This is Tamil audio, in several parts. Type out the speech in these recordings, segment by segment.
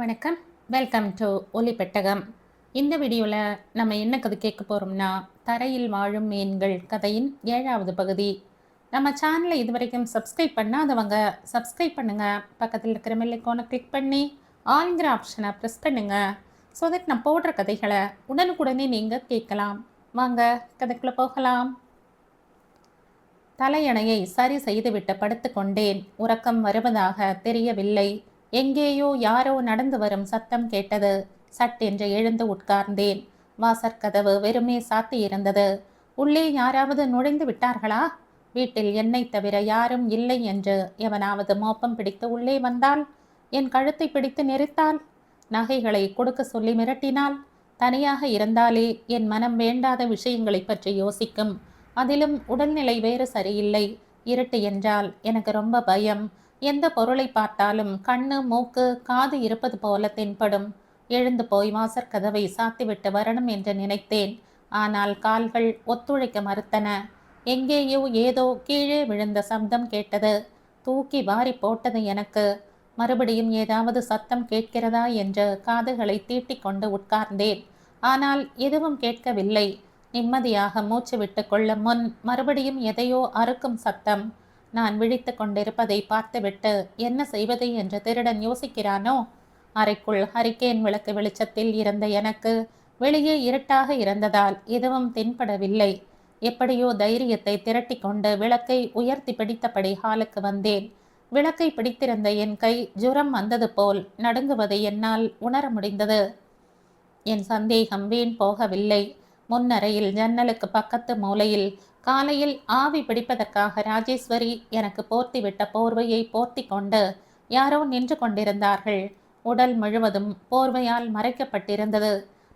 வணக்கம். வெல்கம் டு ஒலி பெட்டகம். இந்த வீடியோவில் நம்ம என்ன கதை கேட்க போகிறோம்னா, தரையில் வாழும் மீன்கள் கதையின் 7வது பகுதி. நம்ம சேனலை இதுவரைக்கும் சப்ஸ்கிரைப் பண்ணாதவங்க சப்ஸ்கிரைப் பண்ணுங்கள். பக்கத்தில் இருக்கிற பெல் ஐகானை கிளிக் பண்ணி ஆல்ங்கிற ஆப்ஷனை ப்ரெஸ் பண்ணுங்கள். ஸோ தட் நான் போடுற கதைகளை உடனுக்குடனே நீங்கள் கேட்கலாம். வாங்க கதைக்குள்ளே போகலாம். தலையணையை சரி செய்துவிட்டு படுத்து கொண்டேன். உறக்கம் வருவதாக தெரியவில்லை. எங்கேயோ யாரோ நடந்து வரும் சத்தம் கேட்டது. சட்டென்று எழுந்து உட்கார்ந்தேன். வாசற்கதவு வெறுமே சாத்தியிருந்தது. உள்ளே யாராவது நுழைந்து விட்டார்களா? வீட்டில் என்னை தவிர யாரும் இல்லை என்று எவனாவது மோப்பம் பிடித்து உள்ளே வந்தால், என் கழுத்தை பிடித்து நெரித்தால், நகைகளை கொடுக்க சொல்லி மிரட்டினால், தனியாக இருந்தாலே என் மனம் வேண்டாத விஷயங்களை பற்றி யோசிக்கும். அதிலும் உடல்நிலை வேறு சரியில்லை. இருட்டு என்றால் எனக்கு ரொம்ப பயம். எந்த பொருளை பார்த்தாலும் கண்ணு மூக்கு காது இருப்பது போல தென்படும். எழுந்து போய் வாசற்கதவை சாத்திவிட்டு வரணும் என்று நினைத்தேன். ஆனால் கால்கள் ஒத்துழைக்க மறுத்தன. எங்கேயோ ஏதோ கீழே விழுந்த சப்தம் கேட்டது. தூக்கி வாரி போட்டது எனக்கு. மறுபடியும் ஏதாவது சத்தம் கேட்கிறதா என்று காதுகளை தீட்டிக் கொண்டு உட்கார்ந்தேன். ஆனால் எதுவும் கேட்கவில்லை. நிம்மதியாக மூச்சு விட்டு கொள்ள முன் மறுபடியும் எதையோ அறுக்கும் சத்தம். நான் விழித்து கொண்டிருப்பதை பார்த்துவிட்டு என்ன செய்வது என்று திருடன் யோசிக்கிறானோ? அறைக்குள் ஹரிக்கேன் விளக்கு வெளிச்சத்தில் இருந்த எனக்கு வெளியே இருட்டாக இருந்ததால் எதுவும் தென்படவில்லை. எப்படியோ தைரியத்தை திரட்டி கொண்டு விளக்கை உயர்த்தி பிடித்தபடி ஹாலுக்கு வந்தேன். விளக்கை பிடித்திருந்த என் கை ஜுரம் வந்தது போல் நடுங்குவதை என்னால் உணர முடிந்தது. என் சந்தேகம் வீண் போகவில்லை. முன்னறையில் ஜன்னலுக்கு பக்கத்து மூலையில் காலையில் ஆவி பிடிப்பதற்காக ராஜேஸ்வரி எனக்கு போர்த்திவிட்ட போர்வையை போர்த்தி கொண்டு யாரோ நின்று கொண்டிருந்தார்கள். உடல் முழுவதும் போர்வையால் மறைக்கப்பட்டிருந்தது.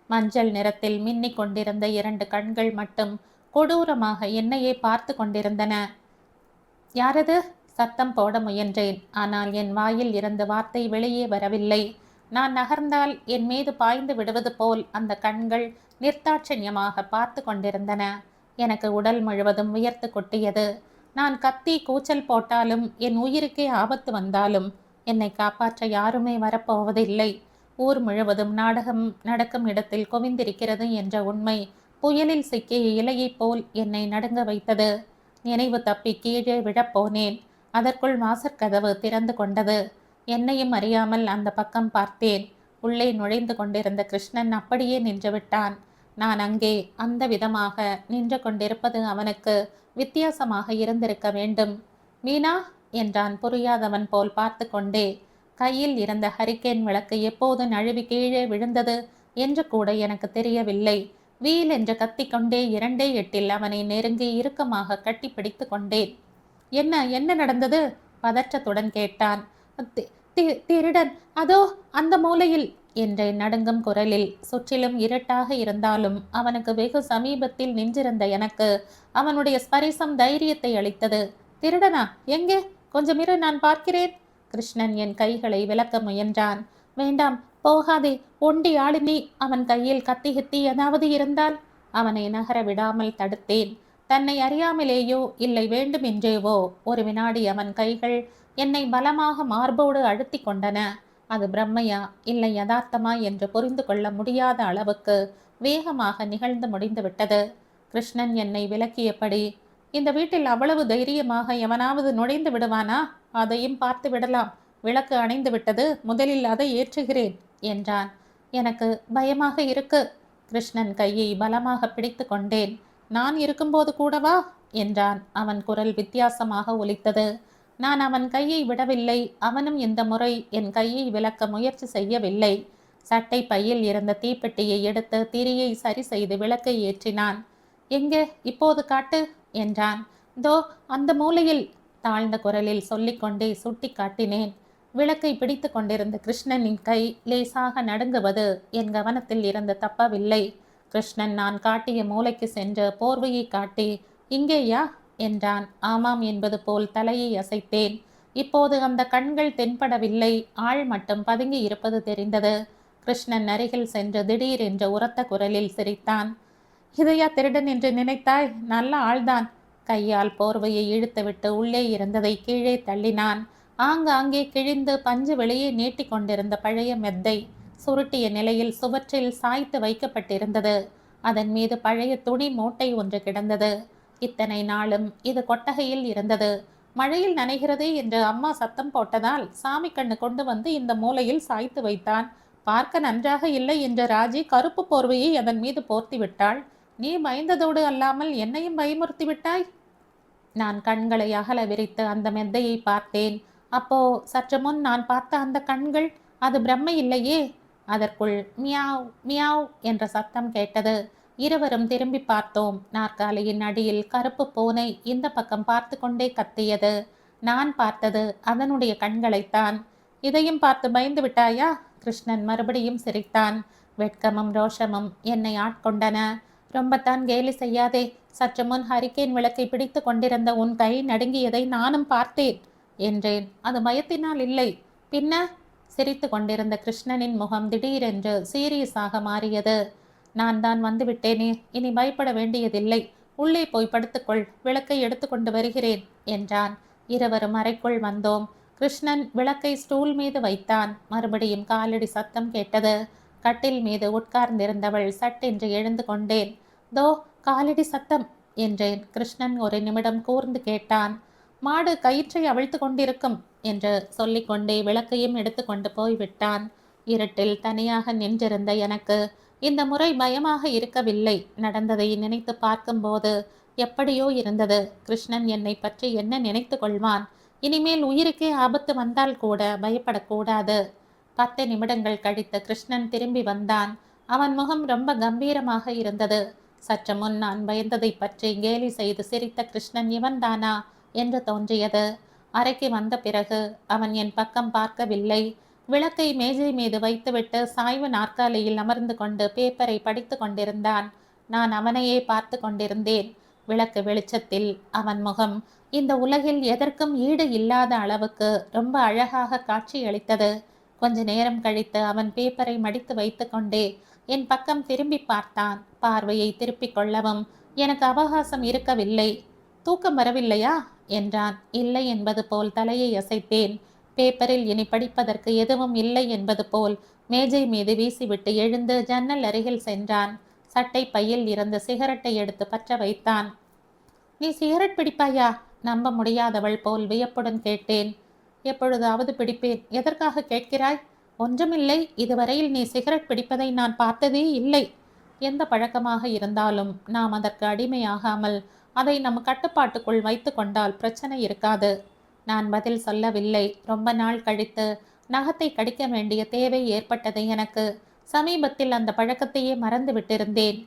மஞ்சள் நிறத்தில் மின்னிக் கொண்டிருந்த 2 கண்கள் மட்டும் கொடூரமாக என்னையே பார்த்து கொண்டிருந்தன. யாரது? சத்தம் போட முயன்றேன். ஆனால் என் வாயில் இருந்து வார்த்தை வெளியே வரவில்லை. நான் நகர்ந்தால் என் மீது பாய்ந்து விடுவது போல் அந்த கண்கள் நிர்தாட்சண்யமாக பார்த்து கொண்டிருந்தன. எனக்கு உடல் முழுவதும் வியர்த்து கொட்டியது. நான் கத்தி கூச்சல் போட்டாலும், என் உயிருக்கே ஆபத்து வந்தாலும் என்னை காப்பாற்ற யாருமே வரப்போவதில்லை. ஊர் முழுவதும் நாடகம் நடக்கும் இடத்தில் குவிந்திருக்கிறது என்ற உண்மை புயலில் சிக்கிய இலையைப் போல் என்னை நடுங்க வைத்தது. நினைவு தப்பி கீழே விழப்போனேன். அதற்குள் வாசற்கதவு திறந்து கொண்டது. என்னையும் அறியாமல் அந்த பக்கம் பார்த்தேன். உள்ளே நுழைந்து கொண்டிருந்த கிருஷ்ணன் அப்படியே நின்று விட்டான். நான் அங்கே அந்த விதமாக நின்று கொண்டிருப்பது அவனுக்கு வித்தியாசமாக இருந்திருக்க வேண்டும். மீனா என்றான் புரியாதவன் போல் பார்த்து கொண்டே. கையில் இருந்த ஹரிக்கேன் விளக்கு எப்போது நழுவி கீழே விழுந்தது என்று கூட எனக்கு தெரியவில்லை. வீல் என்று கத்திக்கொண்டே 2 எட்டில் அவனை நெருங்கி இறுக்கமாக கட்டி பிடித்து கொண்டேன். என்ன என்ன நடந்தது? பதற்றத்துடன் கேட்டான். திருடன் அதோ அந்த மூலையில் என்றேன் நடுங்கும் குரலில். சுற்றிலும் இருட்டாக இருந்தாலும் அவனுக்கு வெகு சமீபத்தில் நின்றிருந்த எனக்கு அவனுடைய ஸ்பரிசம் தைரியத்தை அளித்தது. திருடனா? எங்கே? கொஞ்சம் இரு, நான் பார்க்கிறேன். கிருஷ்ணன் என் கைகளை விலக்க முயன்றான். வேண்டாம், போகாதே, ஒண்டி ஆளுநி. அவன் கையில் கத்தி கித்தி ஏதாவது இருந்தால்? அவனை நகர விடாமல் தடுத்தேன். தன்னை அறியாமலேயோ இல்லை வேண்டுமென்றேவோ ஒரு வினாடி அவன் கைகள் என்னை பலமாக மார்போடு அழுத்தி கொண்டன. அது பிரம்மையா இல்லை யதார்த்தமா என்று புரிந்து கொள்ள முடியாத அளவுக்கு வேகமாக நிகழ்ந்து முடிந்துவிட்டது. கிருஷ்ணன் என்னை விலக்கியபடி, இந்த வீட்டில் அவ்வளவு தைரியமாக எவனாவது நுழைந்து விடுவானா? அதையும் பார்த்து விடலாம். விளக்கு அணைந்து விட்டது, முதலில் அதை ஏற்றுகிறேன் என்றான். எனக்கு பயமாக இருக்கு. கிருஷ்ணன் கையை பலமாக பிடித்து கொண்டேன். நான் இருக்கும்போது கூடவா என்றான். அவன் குரல் வித்தியாசமாக ஒலித்தது. நான் அவன் கையை விடவில்லை. அவனும் இந்த முறை என் கையை விலக்க முயற்சி செய்யவில்லை. சட்டை பையில் இருந்த தீப்பெட்டியை எடுத்து திரியை சரி செய்து விளக்கை ஏற்றினான். எங்கே? இப்போது காட்டு என்றான். தோ அந்த மூலையில் தாழ்ந்த குரலில் சொல்லிக்கொண்டே சுட்டி காட்டினேன். விளக்கை பிடித்து கொண்டிருந்த கிருஷ்ணனின் கை லேசாக நடுங்குவது என் கவனத்தில் இருந்து தப்பவில்லை. கிருஷ்ணன் நான் காட்டிய மூலைக்கு சென்று போர்வையை காட்டி, இங்கேயா என்றான். ஆமாம் என்பது போல் தலையை அசைத்தேன். இப்போது அந்த கண்கள் தென்படவில்லை. ஆள் மட்டும் பதுங்கி இருப்பது தெரிந்தது. கிருஷ்ணன் அருகில் சென்று திடீர் என்று உரத்த குரலில் சிரித்தான். இதையா திருடன் என்று நினைத்தாய்? நல்ல ஆள்தான். கையால் போர்வையை இழுத்துவிட்டு உள்ளே இருந்ததை கீழே தள்ளினான். ஆங்காங்கே கிழிந்து பஞ்சு வெளியே நீட்டி கொண்டிருந்த பழைய மெத்தை சுருட்டிய நிலையில் சுவற்றில் சாய்த்து வைக்கப்பட்டிருந்தது. அதன் மீது பழைய துணி மூட்டை ஒன்று கிடந்தது. இத்தனை நாளும் இது கொட்டகையில் இருந்தது. மழையில் நனைகிறதே என்று அம்மா சத்தம் போட்டதால் சாமி கண்ணு கொண்டு வந்து இந்த மூலையில் சாய்த்து வைத்தான். பார்க்க நன்றாக இல்லை என்ற ராஜி கருப்பு போர்வையை அதன் மீது போர்த்தி விட்டாள். நீ பயந்ததோடு அல்லாமல் என்னையும் பயமுறுத்தி விட்டாய். நான் கண்களை அகல விரித்து அந்த மெத்தையை பார்த்தேன். அப்போ சற்று முன் நான் பார்த்த அந்த கண்கள், அது பிரம்மை இல்லையே. அதற்குள் மியாவ் மியாவ் என்ற சத்தம் கேட்டது. இருவரும் திரும்பி பார்த்தோம். நாற்காலியின் அடியில் கருப்பு பூனை இந்த பக்கம் பார்த்து கொண்டே கத்தியது. நான் பார்த்தது அதனுடைய கண்களைத்தான். இதையும் பார்த்து பயந்து விட்டாயா? கிருஷ்ணன் மறுபடியும் சிரித்தான். வெட்கமும் ரோஷமும் என்னை ஆட்கொண்டன. ரொம்பத்தான் கேலி செய்யாதே. சற்று முன் ஹரிக்கேன் விளக்கை பிடித்து கொண்டிருந்த உன் கை நடுங்கியதை நானும் பார்த்தேன் என்றேன். அது பயத்தினால் இல்லை, பின்ன? சிரித்து கொண்டிருந்த கிருஷ்ணனின் முகம் திடீரென்று சீரியஸாக மாறியது. நான் தான் வந்து விட்டேனே, இனி பயப்பட வேண்டியதில்லை. உள்ளே போய் படுத்துக்கொள், விளக்கை எடுத்து கொண்டு வருகிறேன் என்றான். இருவரும் அறைக்குள் வந்தோம். கிருஷ்ணன் விளக்கை ஸ்டூல் மீது வைத்தான். மறுபடியும் காலடி சத்தம் கேட்டது. கட்டில் மீது உட்கார்ந்திருந்தவள் சட்டென்று எழுந்து கொண்டேன். தோ காலடி சத்தம் என்றேன். கிருஷ்ணன் ஒரு நிமிடம் கூர்ந்து கேட்டான். மாடு கயிற்றை அவிழ்த்து கொண்டிருக்கும் என்று சொல்லிக்கொண்டே விளக்கையும் எடுத்துக்கொண்டு போய்விட்டான். இருட்டில் தனியாக நின்றிருந்த எனக்கு இந்த முறை பயமாக இருக்கவில்லை. நடந்ததை நினைத்து பார்க்கும்போது எப்படியோ இருந்தது. கிருஷ்ணன் என்னை பற்றி என்ன நினைத்து கொள்வான்? இனிமேல் உயிருக்கே ஆபத்து வந்தால் கூட பயப்படக்கூடாது. 10 நிமிடங்கள் கழித்து கிருஷ்ணன் திரும்பி வந்தான். அவன் முகம் ரொம்ப கம்பீரமாக இருந்தது. சற்று முன் நான் பயந்ததை பற்றி கேலி செய்து சிரித்த கிருஷ்ணன் இவன்தானா என்று தோன்றியது. அறைக்கு வந்த பிறகு அவன் என் பக்கம் பார்க்கவில்லை. விளக்கை மேஜை மீது வைத்துவிட்டு சாய்வு நாற்காலியில் அமர்ந்து கொண்டு பேப்பரை படித்து கொண்டிருந்தான். நான் அவனையே பார்த்து கொண்டிருந்தேன். விளக்கு வெளிச்சத்தில் அவன் முகம் இந்த உலகில் எதற்கும் ஈடு இல்லாத அளவுக்கு ரொம்ப அழகாக காட்சியளித்தது. கொஞ்ச நேரம் கழித்து அவன் பேப்பரை மடித்து வைத்து கொண்டே என் பக்கம் திரும்பி பார்த்தான். பார்வையை திருப்பிக் கொள்ளவும் எனக்கு அவகாசம் இருக்கவில்லை. தூக்கம் வரவில்லையா என்றான். இல்லை என்பது போல் தலையை அசைத்தேன். பேப்பரில் இனி படிப்பதற்கு எதுவும் இல்லை என்பது போல் மேஜை மீது வீசிவிட்டு எழுந்து ஜன்னல் அருகில் சென்றான். சட்டை பையில் இருந்த சிகரெட்டை எடுத்து பற்ற வைத்தான். நீ சிகரெட் பிடிப்பாயா? நம்ப முடியாதவள் போல் வியப்புடன் கேட்டேன். எப்பொழுதாவது பிடிப்பேன். எதற்காக கேட்கிறாய்? ஒன்றுமில்லை. இதுவரையில் நீ சிகரெட் பிடிப்பதை நான் பார்த்ததே இல்லை. எந்த பழக்கமாக இருந்தாலும் நாம் அதற்கு அடிமையாகாமல் அதை நம் கட்டுப்பாட்டுக்குள் வைத்து கொண்டால் பிரச்சனை இருக்காது. நான் பதில் சொல்லவில்லை. ரொம்ப நாள் கழித்து நகத்தை கடிக்க வேண்டிய தேவை ஏற்பட்டது எனக்கு. சமீபத்தில் அந்த பழக்கத்தையே மறந்து விட்டிருந்தேன்.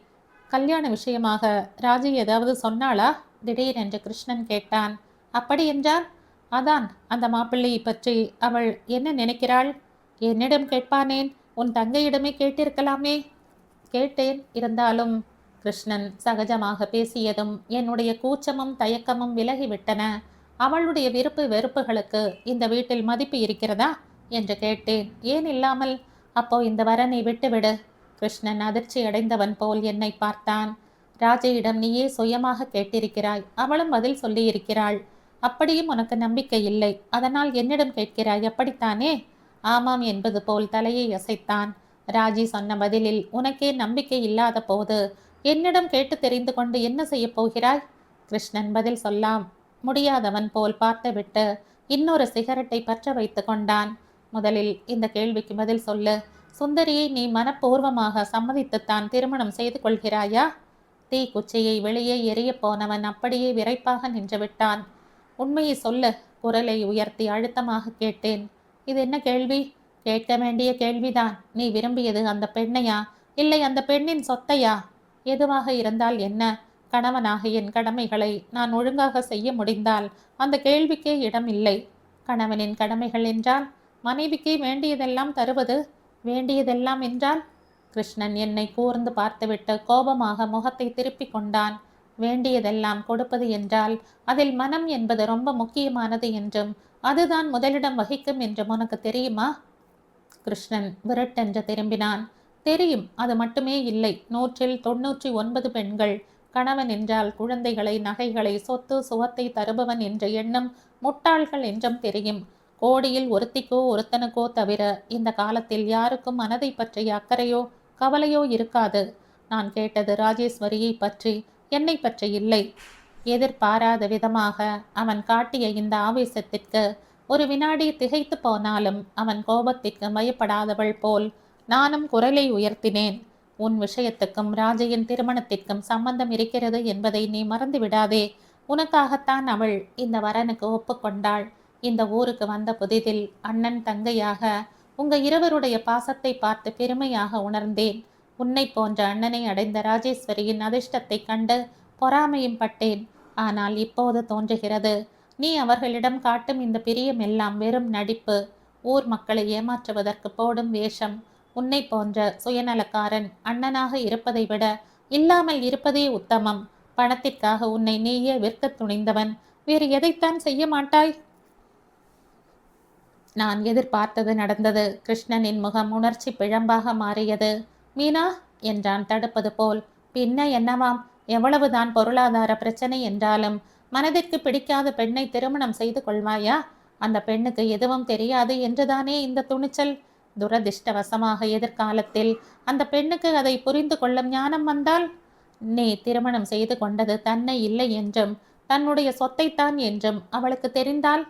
கல்யாண விஷயமாக ராஜி ஏதாவது சொன்னாளா? திடீரென்று கிருஷ்ணன் கேட்டான். அப்படி என்றால்? அதான், அந்த மாப்பிள்ளையை பற்றி அவள் என்ன நினைக்கிறாள்? என்னிடம் கேட்பானேன்? உன் தங்கையிடமே கேட்டிருக்கலாமே. கேட்டேன். இருந்தாலும் கிருஷ்ணன் சகஜமாக பேசியதும் என்னுடைய கூச்சமும் தயக்கமும் விலகிவிட்டன. அவளுடைய விருப்பு வெறுப்புகளுக்கு இந்த வீட்டில் மதிப்பு இருக்கிறதா என்று கேட்டேன். ஏன் இல்லாமல்? அப்போ இந்த வரனை விட்டுவிடு. கிருஷ்ணன் அதிர்ச்சி அடைந்தவன் போல் என்னை பார்த்தான். ராஜையிடம் நீயே சுயமாக கேட்டிருக்கிறாய். அவளும் பதில் சொல்லியிருக்கிறாள். அப்படியும் உனக்கு நம்பிக்கை இல்லை. அதனால் என்னிடம் கேட்கிறாய், அப்படித்தானே? ஆமாம் என்பது போல் தலையை அசைத்தான். ராஜி சொன்ன பதிலில் உனக்கே நம்பிக்கை இல்லாத போது என்னிடம் கேட்டு தெரிந்து கொண்டு என்ன செய்ய போகிறாய்? கிருஷ்ணன் பதில் சொல்லாம் முடியாதவன் போல் பார்த்துவிட்டு இன்னொரு சிகரெட்டை பற்ற வைத்து கொண்டான். முதலில் இந்த கேள்விக்கு பதில் சொல்லு. சுந்தரியை நீ மனப்பூர்வமாக சம்மதித்துத்தான் திருமணம் செய்து கொள்கிறாயா? தீக்குச்சியை வெளியே எரிய போனவன் அப்படியே விரைப்பாக நின்று விட்டான். உண்மையை சொல்லு. குரலை உயர்த்தி அழுத்தமாக கேட்டேன். இது என்ன கேள்வி? கேட்க வேண்டிய கேள்விதான். நீ விரும்பியது அந்த பெண்ணையா, இல்லை அந்த பெண்ணின் சொத்தையா? எதுவாக இருந்தால் என்ன? கணவனாக என் கடமைகளை நான் ஒழுங்காக செய்ய முடிந்தால் அந்த கேள்விக்கே இடம் இல்லை. கணவனின் கடமைகள் என்றால் மனைவிக்கு வேண்டியதெல்லாம் தருவது. வேண்டியதெல்லாம் என்றால்? கிருஷ்ணன் என்னை கூர்ந்து பார்த்துவிட்டு கோபமாக முகத்தை திருப்பி கொண்டான். வேண்டியதெல்லாம் கொடுப்பது என்றால் அதில் மனம் என்பது ரொம்ப முக்கியமானது என்றும் அதுதான் முதலிடம் வகிக்கும் என்றும் உனக்கு தெரியுமா? கிருஷ்ணன் விரட்டென்று திரும்பினான். தெரியும். அது மட்டுமே இல்லை. 199 பெண்கள் கணவன் என்றால் குழந்தைகளை, நகைகளை, சொத்து சுகத்தை தருபவன் என்ற எண்ணம் முட்டாள்கள் என்றும் தெரியும். கோடியில் ஒருத்திக்கோ ஒருத்தனுக்கோ தவிர இந்த காலத்தில் யாருக்கும் மனதை பற்றிய அக்கறையோ கவலையோ இருக்காது. நான் கேட்டது ராஜேஸ்வரியை பற்றி, என்னை பற்றி இல்லை. எதிர்பாராத விதமாக அவன் காட்டிய இந்த ஆவேசத்திற்கு ஒரு வினாடி திகைத்து போனாலும் அவன் கோபத்திற்கு பயப்படாதவள் போல் நானும் குரலை உயர்த்தினேன். உன் விஷயத்துக்கும் ராஜையின் திருமணத்திற்கும் சம்பந்தம் இருக்கிறது என்பதை நீ மறந்து விடாதே. உனக்காகத்தான் அவள் இந்த வரனுக்கு ஒப்புக்கொண்டாள். இந்த ஊருக்கு வந்த புதிதில் அண்ணன் தங்கையாக உங்க இருவருடைய பாசத்தை பார்த்து பெருமையாக உணர்ந்தேன். உன்னை போன்ற அண்ணனை அடைந்த ராஜேஸ்வரியின் அதிர்ஷ்டத்தை கண்டு பொறாமையும் பட்டேன். ஆனால் இப்போது தோன்றுகிறது, நீ அவர்களிடம் காட்டும் இந்த பிரியம் எல்லாம் வெறும் நடிப்பு, ஊர் மக்களை ஏமாற்றுவதற்கு போடும் வேஷம். உன்னை போன்ற சுயநலக்காரன் அண்ணனாக இருப்பதை விட இல்லாமல் இருப்பதே உத்தமம். பணத்திற்காக உன்னை நீயே விற்க துணிந்தவன் வேறு எதைத்தான் செய்ய மாட்டாய்? நான் எதிர்பார்த்தது நடந்தது. கிருஷ்ணனின் முகம் உணர்ச்சி பிழம்பாக மாறியது. மீனா என்றான் தடுப்பது போல். பின்ன என்னவாம், எவ்வளவுதான் பொருளாதார பிரச்சனை என்றாலும் மனதிற்கு பிடிக்காத பெண்ணை திருமணம் செய்து கொள்வாயா? அந்த பெண்ணுக்கு எதுவும் தெரியாது என்றுதானே இந்த துணிச்சல்? துரதிர்ஷ்டவசமாக எதிர்காலத்தில் அந்த பெண்ணுக்கு அதை புரிந்து கொள்ளும் ஞானம் வந்தால், நீ திருமணம் செய்து கொண்டது தன்னை இல்லை என்றும் தன்னுடைய சொத்தைத்தான் என்றும் அவளுக்கு தெரிந்தால்,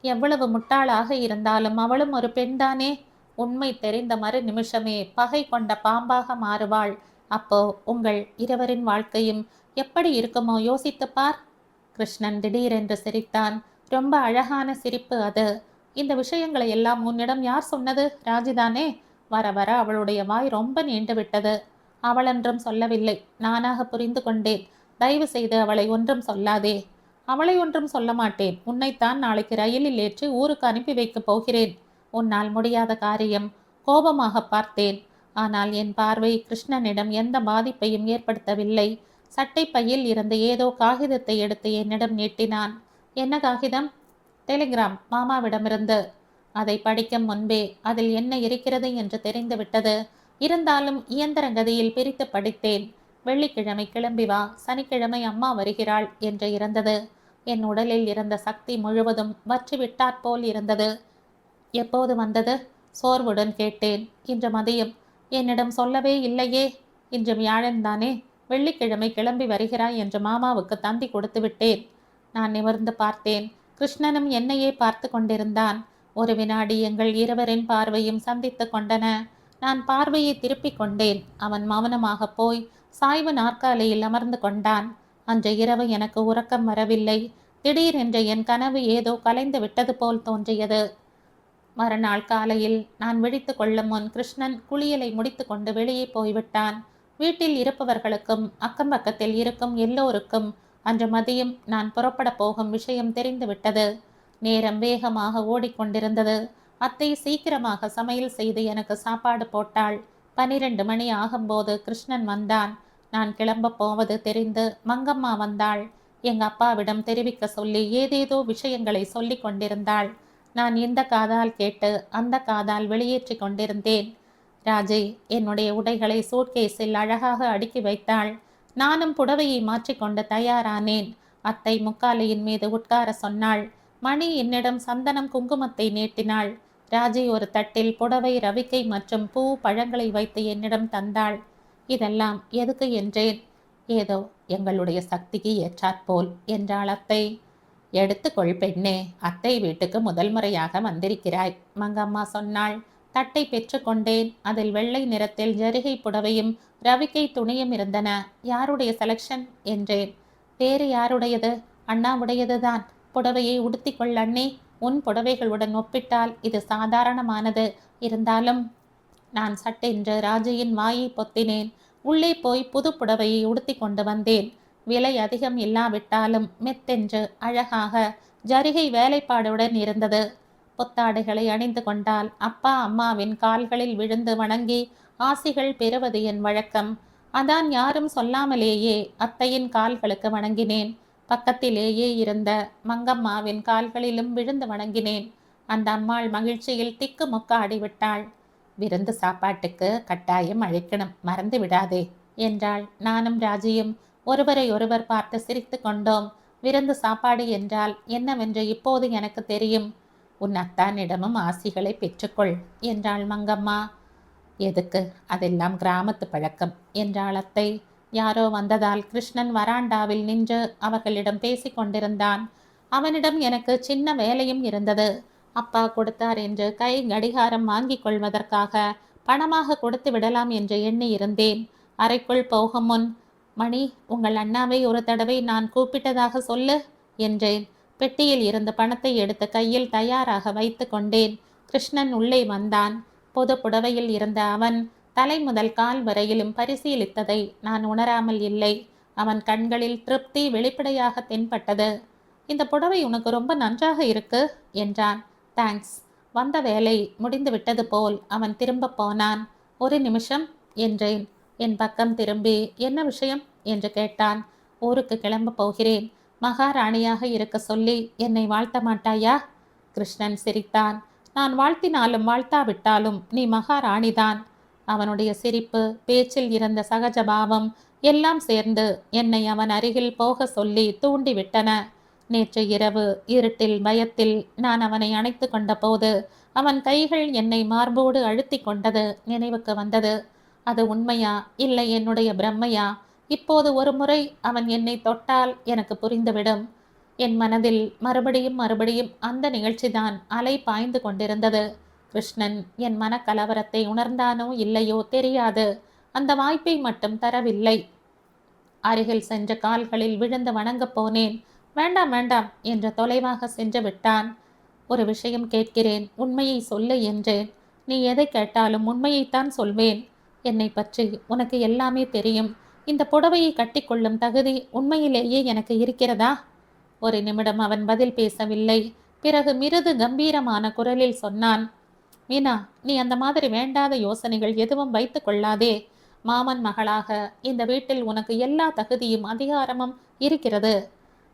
எவ்வளவு முட்டாளாக இருந்தாலும் அவளும் ஒரு பெண்தானே. உண்மை தெரிந்த மறு நிமிஷமே பகை கொண்ட பாம்பாக மாறுவாள். அப்போ உங்கள் இருவரின் வாழ்க்கையும் எப்படி இருக்குமோ யோசித்துப்பார். கிருஷ்ணன் திடீரென்று சிரித்தான். ரொம்ப அழகான சிரிப்பு அது. இந்த விஷயங்களை எல்லாம் உன்னிடம் யார் சொன்னது? ராஜிதானே. வர வர அவளுடைய வாய் ரொம்ப நீண்டு விட்டது. அவளென்றும் சொல்லவில்லை, நானாக புரிந்து கொண்டேன். தயவு செய்து அவளை ஒன்றும் சொல்லாதே. அவளை ஒன்றும் சொல்ல மாட்டேன். உன்னைத்தான் நாளைக்கு ரயிலில் ஏற்றி ஊருக்கு அனுப்பி வைக்கப் போகிறேன். உன்னால் முடியாத காரியம். கோபமாக பார்த்தேன். ஆனால் என் பார்வை கிருஷ்ணனிடம் எந்த பாதிப்பையும் ஏற்படுத்தவில்லை. சட்டை பையில் இருந்து ஏதோ காகிதத்தை எடுத்து என்னிடம் நீட்டினான். என்ன காகிதம்? டெலிகிராம், மாமாவிடமிருந்து. அதை படிக்கும் முன்பே அதில் என்ன இருக்கிறது என்று தெரிந்துவிட்டது. இருந்தாலும் இயந்திர கதியில் பிரித்து படித்தேன். வெள்ளிக்கிழமை கிளம்பி வா, சனிக்கிழமை அம்மா வருகிறாள் என்று இருந்தது. என் உடலில் இருந்த சக்தி முழுவதும் வற்றி விட்டாற்போல் இருந்தது. எப்போது வந்தது? சோர்வுடன் கேட்டேன். இன்று மதியம். என்னிடம் சொல்லவே இல்லையே. இன்று வியாழன்தானே. வெள்ளிக்கிழமை கிளம்பி வருகிறாய் என்று மாமாவுக்கு தந்தி கொடுத்து விட்டேன். நான் நிமிர்ந்து பார்த்தேன். கிருஷ்ணனும் என்னையே பார்த்து கொண்டிருந்தான். ஒரு வினாடி எங்கள் இருவரின் பார்வையும் சந்தித்து கொண்டன. நான் பார்வையை திருப்பிக் கொண்டேன். அவன் மௌனமாக போய் சாய்வு நாற்காலியில் அமர்ந்து கொண்டான். அன்று இரவு எனக்கு உறக்கம் வரவில்லை. திடீரென்று என் கனவு ஏதோ கலைந்து விட்டது போல் தோன்றியது. மறுநாள் காலையில் நான் விழித்து கொள்ளும் முன் கிருஷ்ணன் குளியலை முடித்து கொண்டு வெளியே போய்விட்டான். வீட்டில் இருப்பவர்களுக்கும் அக்கம் பக்கத்தில் இருக்கும் எல்லோருக்கும் அன்று மதியம் நான் புறப்பட போகும் விஷயம் தெரிந்துவிட்டது. நேரம் வேகமாக ஓடிக்கொண்டிருந்தது. அத்தை சீக்கிரமாக சமையல் செய்து எனக்கு சாப்பாடு போட்டாள். 12 மணி ஆகும்போது கிருஷ்ணன் வந்தான். நான் கிளம்ப போவது தெரிந்து மங்கம்மா வந்தாள். எங்க அப்பாவிடம் தெரிவிக்க சொல்லி ஏதேதோ விஷயங்களை சொல்லி கொண்டிருந்தாள். நான் இந்த காதால் கேட்டு அந்த காதால் வெளியேற்றி கொண்டிருந்தேன். ராஜே என்னுடைய உடைகளை சூட்கேஸில் அழகாக அடுக்கி வைத்தாள். நானும் புடவையை மாற்றிக்கொண்டு தயாரானேன். அத்தை முக்காலையின் மீது உட்கார சொன்னாள். மணி என்னிடம் சந்தனம் குங்குமத்தை நீட்டினாள். ராஜி ஒரு தட்டில் புடவை, ரவிக்கை மற்றும் பூ பழங்களை வைத்து என்னிடம் தந்தாள். இதெல்லாம் எதுக்கு என்றேன். ஏதோ எங்களுடைய சக்திக்கு ஏற்றாற்போல் என்றாள் அத்தை. எடுத்துக்கொள் பெண்ணே, அத்தை வீட்டுக்கு முதல் முறையாக வந்திருக்கிறாய், மங்கம்மா சொன்னாள். தட்டை பெற்றுக்கொண்டேன். அதில் வெள்ளை நிறத்தில் ஜரிகை புடவையும் ரவிக்கை துணியும் இருந்தன. யாருடைய செலக்ஷன் என்றேன். வேறு யாருடையது? அண்ணாவுடையதுதான். புடவையை உடுத்திக்கொள் அண்ணே. உன் புடவைகளுடன் ஒப்பிட்டால் இது சாதாரணமானது. இருந்தாலும் நான் சட்டென்று ராஜையின் வாயை பொத்தினேன். உள்ளே போய் புது புடவையை உடுத்தி கொண்டு வந்தேன். விலை அதிகம் இல்லாவிட்டாலும் மெத்தென்று அழகாக ஜரிகை வேலைப்பாடுடன் இருந்தது. புத்தாடைகளை அணிந்து கொண்டால் அப்பா அம்மாவின் கால்களில் விழுந்து வணங்கி ஆசிகள் பெறுவது என் வழக்கம். அதான் யாரும் சொல்லாமலேயே அத்தையின் கால்களுக்கு வணங்கினேன். பக்கத்திலேயே இருந்த மங்கம்மாவின் கால்களிலும் விழுந்து வணங்கினேன். அந்த அம்மாள் மகிழ்ச்சியில் திக்கு முக்க ஆடிவிட்டாள். விருந்து சாப்பாட்டுக்கு கட்டாயம் அழைக்கணும், மறந்து விடாதே என்றாள். நானும் ராஜியும் ஒருவரை ஒருவர் பார்த்து சிரித்து கொண்டோம். விருந்து சாப்பாடு என்றால் என்னவென்று இப்போது எனக்கு தெரியும். உன் அத்தானிடமும் ஆசிகளை பெற்றுக்கொள் என்றாள் மங்கம்மா. எதுக்கு, அதெல்லாம் கிராமத்து பழக்கம் என்றாள் அத்தை. யாரோ வந்ததால் கிருஷ்ணன் வராண்டாவில் நின்று அவர்களிடம் பேசிக் கொண்டிருந்தான். அவனிடம் எனக்கு சின்ன வேலையும் இருந்தது. அப்பா கொடுத்தார் என்று கை கடிகாரம் வாங்கிக் கொள்வதற்காக பணமாக கொடுத்து விடலாம் என்று எண்ணி இருந்தேன். அறைக்குள் போகும் முன், மணி, உங்கள் அண்ணாவை ஒரு தடவை நான் கூப்பிட்டதாக சொல்லு என்றேன். பெட்டியில் இருந்த பணத்தை எடுத்து கையில் தயாராக வைத்து கொண்டேன். கிருஷ்ணன் உள்ளே வந்தான். பொது புடவையில் இருந்த அவன் தலை முதல் கால் வரையிலும் பரிசீலித்ததை நான் உணராமல் இல்லை. அவன் கண்களில் திருப்தி வெளிப்படையாக தென்பட்டது. இந்த புடவை உனக்கு ரொம்ப நன்றாக இருக்கு என்றான். தேங்க்ஸ். வந்த வேலை முடிந்து விட்டது போல் அவன் திரும்ப போனான். ஒரு நிமிஷம் என்றேன். என் பக்கம் திரும்பி என்ன விஷயம் என்று கேட்டான். ஊருக்கு கிளம்ப போகிறேன். மகாராணியாக இருக்க சொல்லி என்னை வாழ்த்த மாட்டாயா? கிருஷ்ணன் சிரித்தான். நான் வாழ்த்தினாலும் வாழ்த்தாவிட்டாலும் நீ மகாராணிதான். அவனுடைய சிரிப்பு, பேச்சில் இருந்த சகஜபாவம் எல்லாம் சேர்ந்து என்னை அவன் அருகில் போக சொல்லி தூண்டிவிட்டன. நேற்று இரவு இருட்டில் பயத்தில் நான் அவனை அணைத்து கொண்ட போது அவன் கைகள் என்னை மார்போடு அழுத்தி கொண்டது நினைவுக்கு வந்தது. அது உண்மையா இல்லை என்னுடைய பிரம்மையா? இப்போது ஒரு முறை அவன் என்னை தொட்டால் எனக்கு புரிந்துவிடும். என் மனதில் மறுபடியும் மறுபடியும் அந்த நிகழ்ச்சிதான் அலை பாய்ந்து கொண்டிருந்தது. கிருஷ்ணன் என் மனக்கலவரத்தை உணர்ந்தானோ இல்லையோ தெரியாது. அந்த வாய்ப்பை மட்டும் தரவில்லை. அருகில் சென்ற கால்களில் விழுந்து வணங்கப் போனேன். வேண்டாம் வேண்டாம் என்று தொலைவாக சென்று விட்டான். ஒரு விஷயம் கேட்கிறேன், உண்மையை சொல்லு என்றேன். நீ எதை கேட்டாலும் உண்மையைத்தான் சொல்வேன். என்னை பற்றி உனக்கு எல்லாமே தெரியும். இந்த புடவையை கட்டிக்கொள்ளும் தகுதி உண்மையிலேயே எனக்கு இருக்கிறதா? ஒரு நிமிடம் அவன் பதில் பேசவில்லை. பிறகு மிருது கம்பீரமான குரலில் சொன்னான். மீனா, நீ அந்த மாதிரி வேண்டாத யோசனைகள் எதுவும் வைத்து கொள்ளாதே. மாமன் மகளாக இந்த வீட்டில் உனக்கு எல்லா தகுதியும் அதிகாரமும் இருக்கிறது.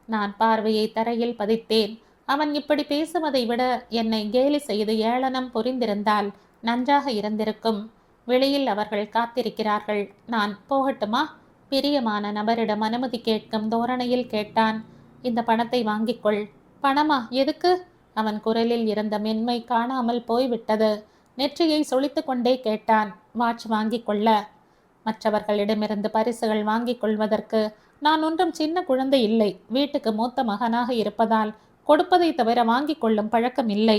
நான் பார்வையை தரையில் பதித்தேன். அவன் இப்படி பேசுவதை விட என்னை கேலி செய்து ஏளனம் புரிந்திருந்தால் நன்றாக இருந்திருக்கும். வெளியில் அவர்கள் காத்திருக்கிறார்கள். நான் போகட்டுமா? பிரியமான நபரிடம் அனுமதி கேட்கும் தோரணையில் கேட்டான். இந்த பணத்தை வாங்கிக்கொள். பணமா? எதுக்கு? அவன் குரலில் இருந்த மென்மை காணாமல் போய்விட்டது. நெற்றியை சொலித்து கொண்டே கேட்டான். வாட்ச் வாங்கிக் கொள்ள. மற்றவர்களிடமிருந்து பரிசுகள் வாங்கிக் கொள்வதற்கு நான் ஒன்றும் சின்ன குழந்தை இல்லை. வீட்டுக்கு மூத்த மகனாக இருப்பதால் கொடுப்பதை தவிர வாங்கிக் கொள்ளும் பழக்கம் இல்லை.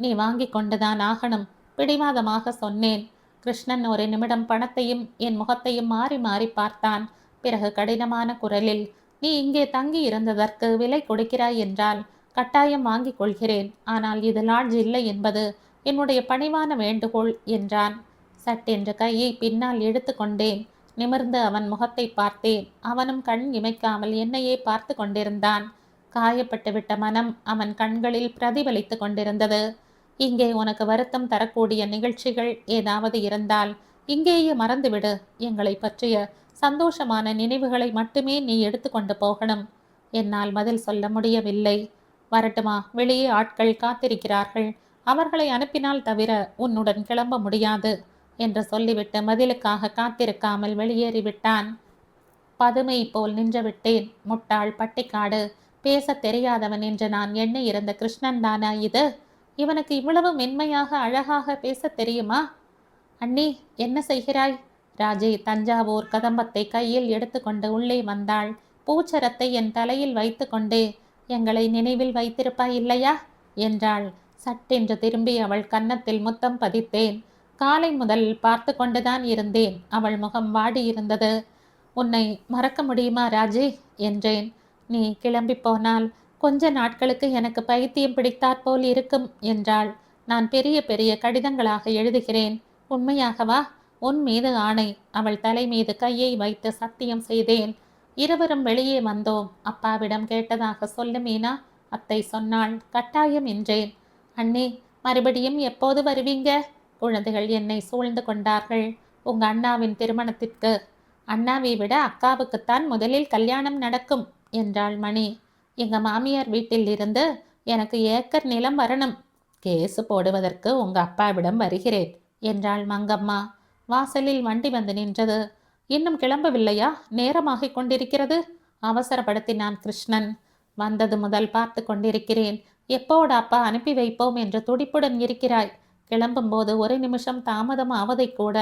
நீ வாங்கிக் கொண்டுதான் ஆகணும், பிடிவாதமாக சொன்னேன். கிருஷ்ணன் ஒரு நிமிடம் பணத்தையும் என் முகத்தையும் மாறி மாறி பார்த்தான். பிறகு கடினமான குரலில், நீ இங்கே தங்கி இருந்ததற்கு விலை கொடுக்கிறாய் என்றால் கட்டாயம் வாங்கிக் கொள்கிறேன். ஆனால் இது லாட்ஜ் இல்லை என்பது என்னுடைய பணிவான வேண்டுகோள் என்றான். சட்டென்று கையை பின்னால் எடுத்து கொண்டேன். நிமிர்ந்து அவன் முகத்தை பார்த்தேன். அவனும் கண் இமைக்காமல் என்னையே பார்த்து கொண்டிருந்தான். காயப்பட்டு விட்ட மனம் அவன் கண்களில் பிரதிபலித்து கொண்டிருந்தது. இங்கே உனக்கு வருத்தம் தரக்கூடிய நிகழ்ச்சிகள் ஏதாவது இருந்தால் இங்கேயே மறந்துவிடு. எங்களை பற்றிய சந்தோஷமான நினைவுகளை மட்டுமே நீ எடுத்துக்கொண்டு போகணும். என்னால் பதில் சொல்ல முடியவில்லை. வரட்டுமா? வெளியே ஆட்கள் காத்திருக்கிறார்கள். அவர்களை அனுப்பினால் தவிர உன்னுடன் கிளம்ப முடியாது என்று சொல்லிவிட்டு பதிலுக்காக காத்திருக்காமல் வெளியேறிவிட்டான். பதுமை போல் நின்று விட்டேன். முட்டாள் பட்டிக்காடு. பேச தெரியாதவன் என்று நான் எண்ணி இருந்த கிருஷ்ணன் தானா இது? இவனுக்கு இவ்வளவு மென்மையாக அழகாக பேச தெரியுமா? அண்ணி, என்ன செய்கிறாய்? ராஜே தஞ்சாவூர் கதம்பத்தை கையில் எடுத்துக்கொண்டு உள்ளே வந்தாள். பூச்சரத்தை என் தலையில் வைத்து கொண்டே, எங்களை நினைவில் வைத்திருப்பாய் இல்லையா என்றாள். சட்டென்று திரும்பி அவள் கன்னத்தில் முத்தம் பதித்தேன். காலை முதல் பார்த்து கொண்டுதான் இருந்தேன். அவள் முகம் வாடியிருந்தது. உன்னை மறக்க முடியுமா ராஜே என்றேன். நீ கிளம்பி போனால் கொஞ்ச நாட்களுக்கு எனக்கு பைத்தியம் பிடித்தாற்போல் இருக்கும் என்றாள். நான் பெரிய பெரிய கடிதங்களாக எழுதுகிறேன். உண்மையாகவா? உன் மீது ஆணை. அவள் தலை மீது கையை வைத்து சத்தியம் செய்தேன். இருவரும் வெளியே வந்தோம். அப்பாவிடம் கேட்டதாக சொல்லு மீனா, அத்தை சொன்னாள். கட்டாயம் என்றேன். அண்ணே, மறுபடியும் எப்போது வருவீங்க? குழந்தைகள் என்னை சூழ்ந்து கொண்டார்கள். உங்க அண்ணாவின் திருமணத்திற்கு. அண்ணாவை விட அக்காவுக்குத்தான் முதலில் கல்யாணம் நடக்கும் என்றாள் மணி. எங்க மாமியார் வீட்டில் இருந்து எனக்கு ஏக்கர் நிலம் வரணும். கேசு போடுவதற்கு உங்க அப்பாவிடம் வருகிறேன் என்றாள் மங்கம்மா. வாசலில் வண்டி வந்து நின்றது. இன்னும் கிளம்பவில்லையா? நேரமாகிக் கொண்டிருக்கிறது அவசரப்படுத்தினான் கிருஷ்ணன். வந்தது முதல் பார்த்து கொண்டிருக்கிறேன். எப்போடாப்பா அனுப்பி வைப்போம் என்று துடிப்புடன் இருக்கிறாய்? கிளம்பும்போது ஒரு நிமிஷம் தாமதம் ஆவதை கூட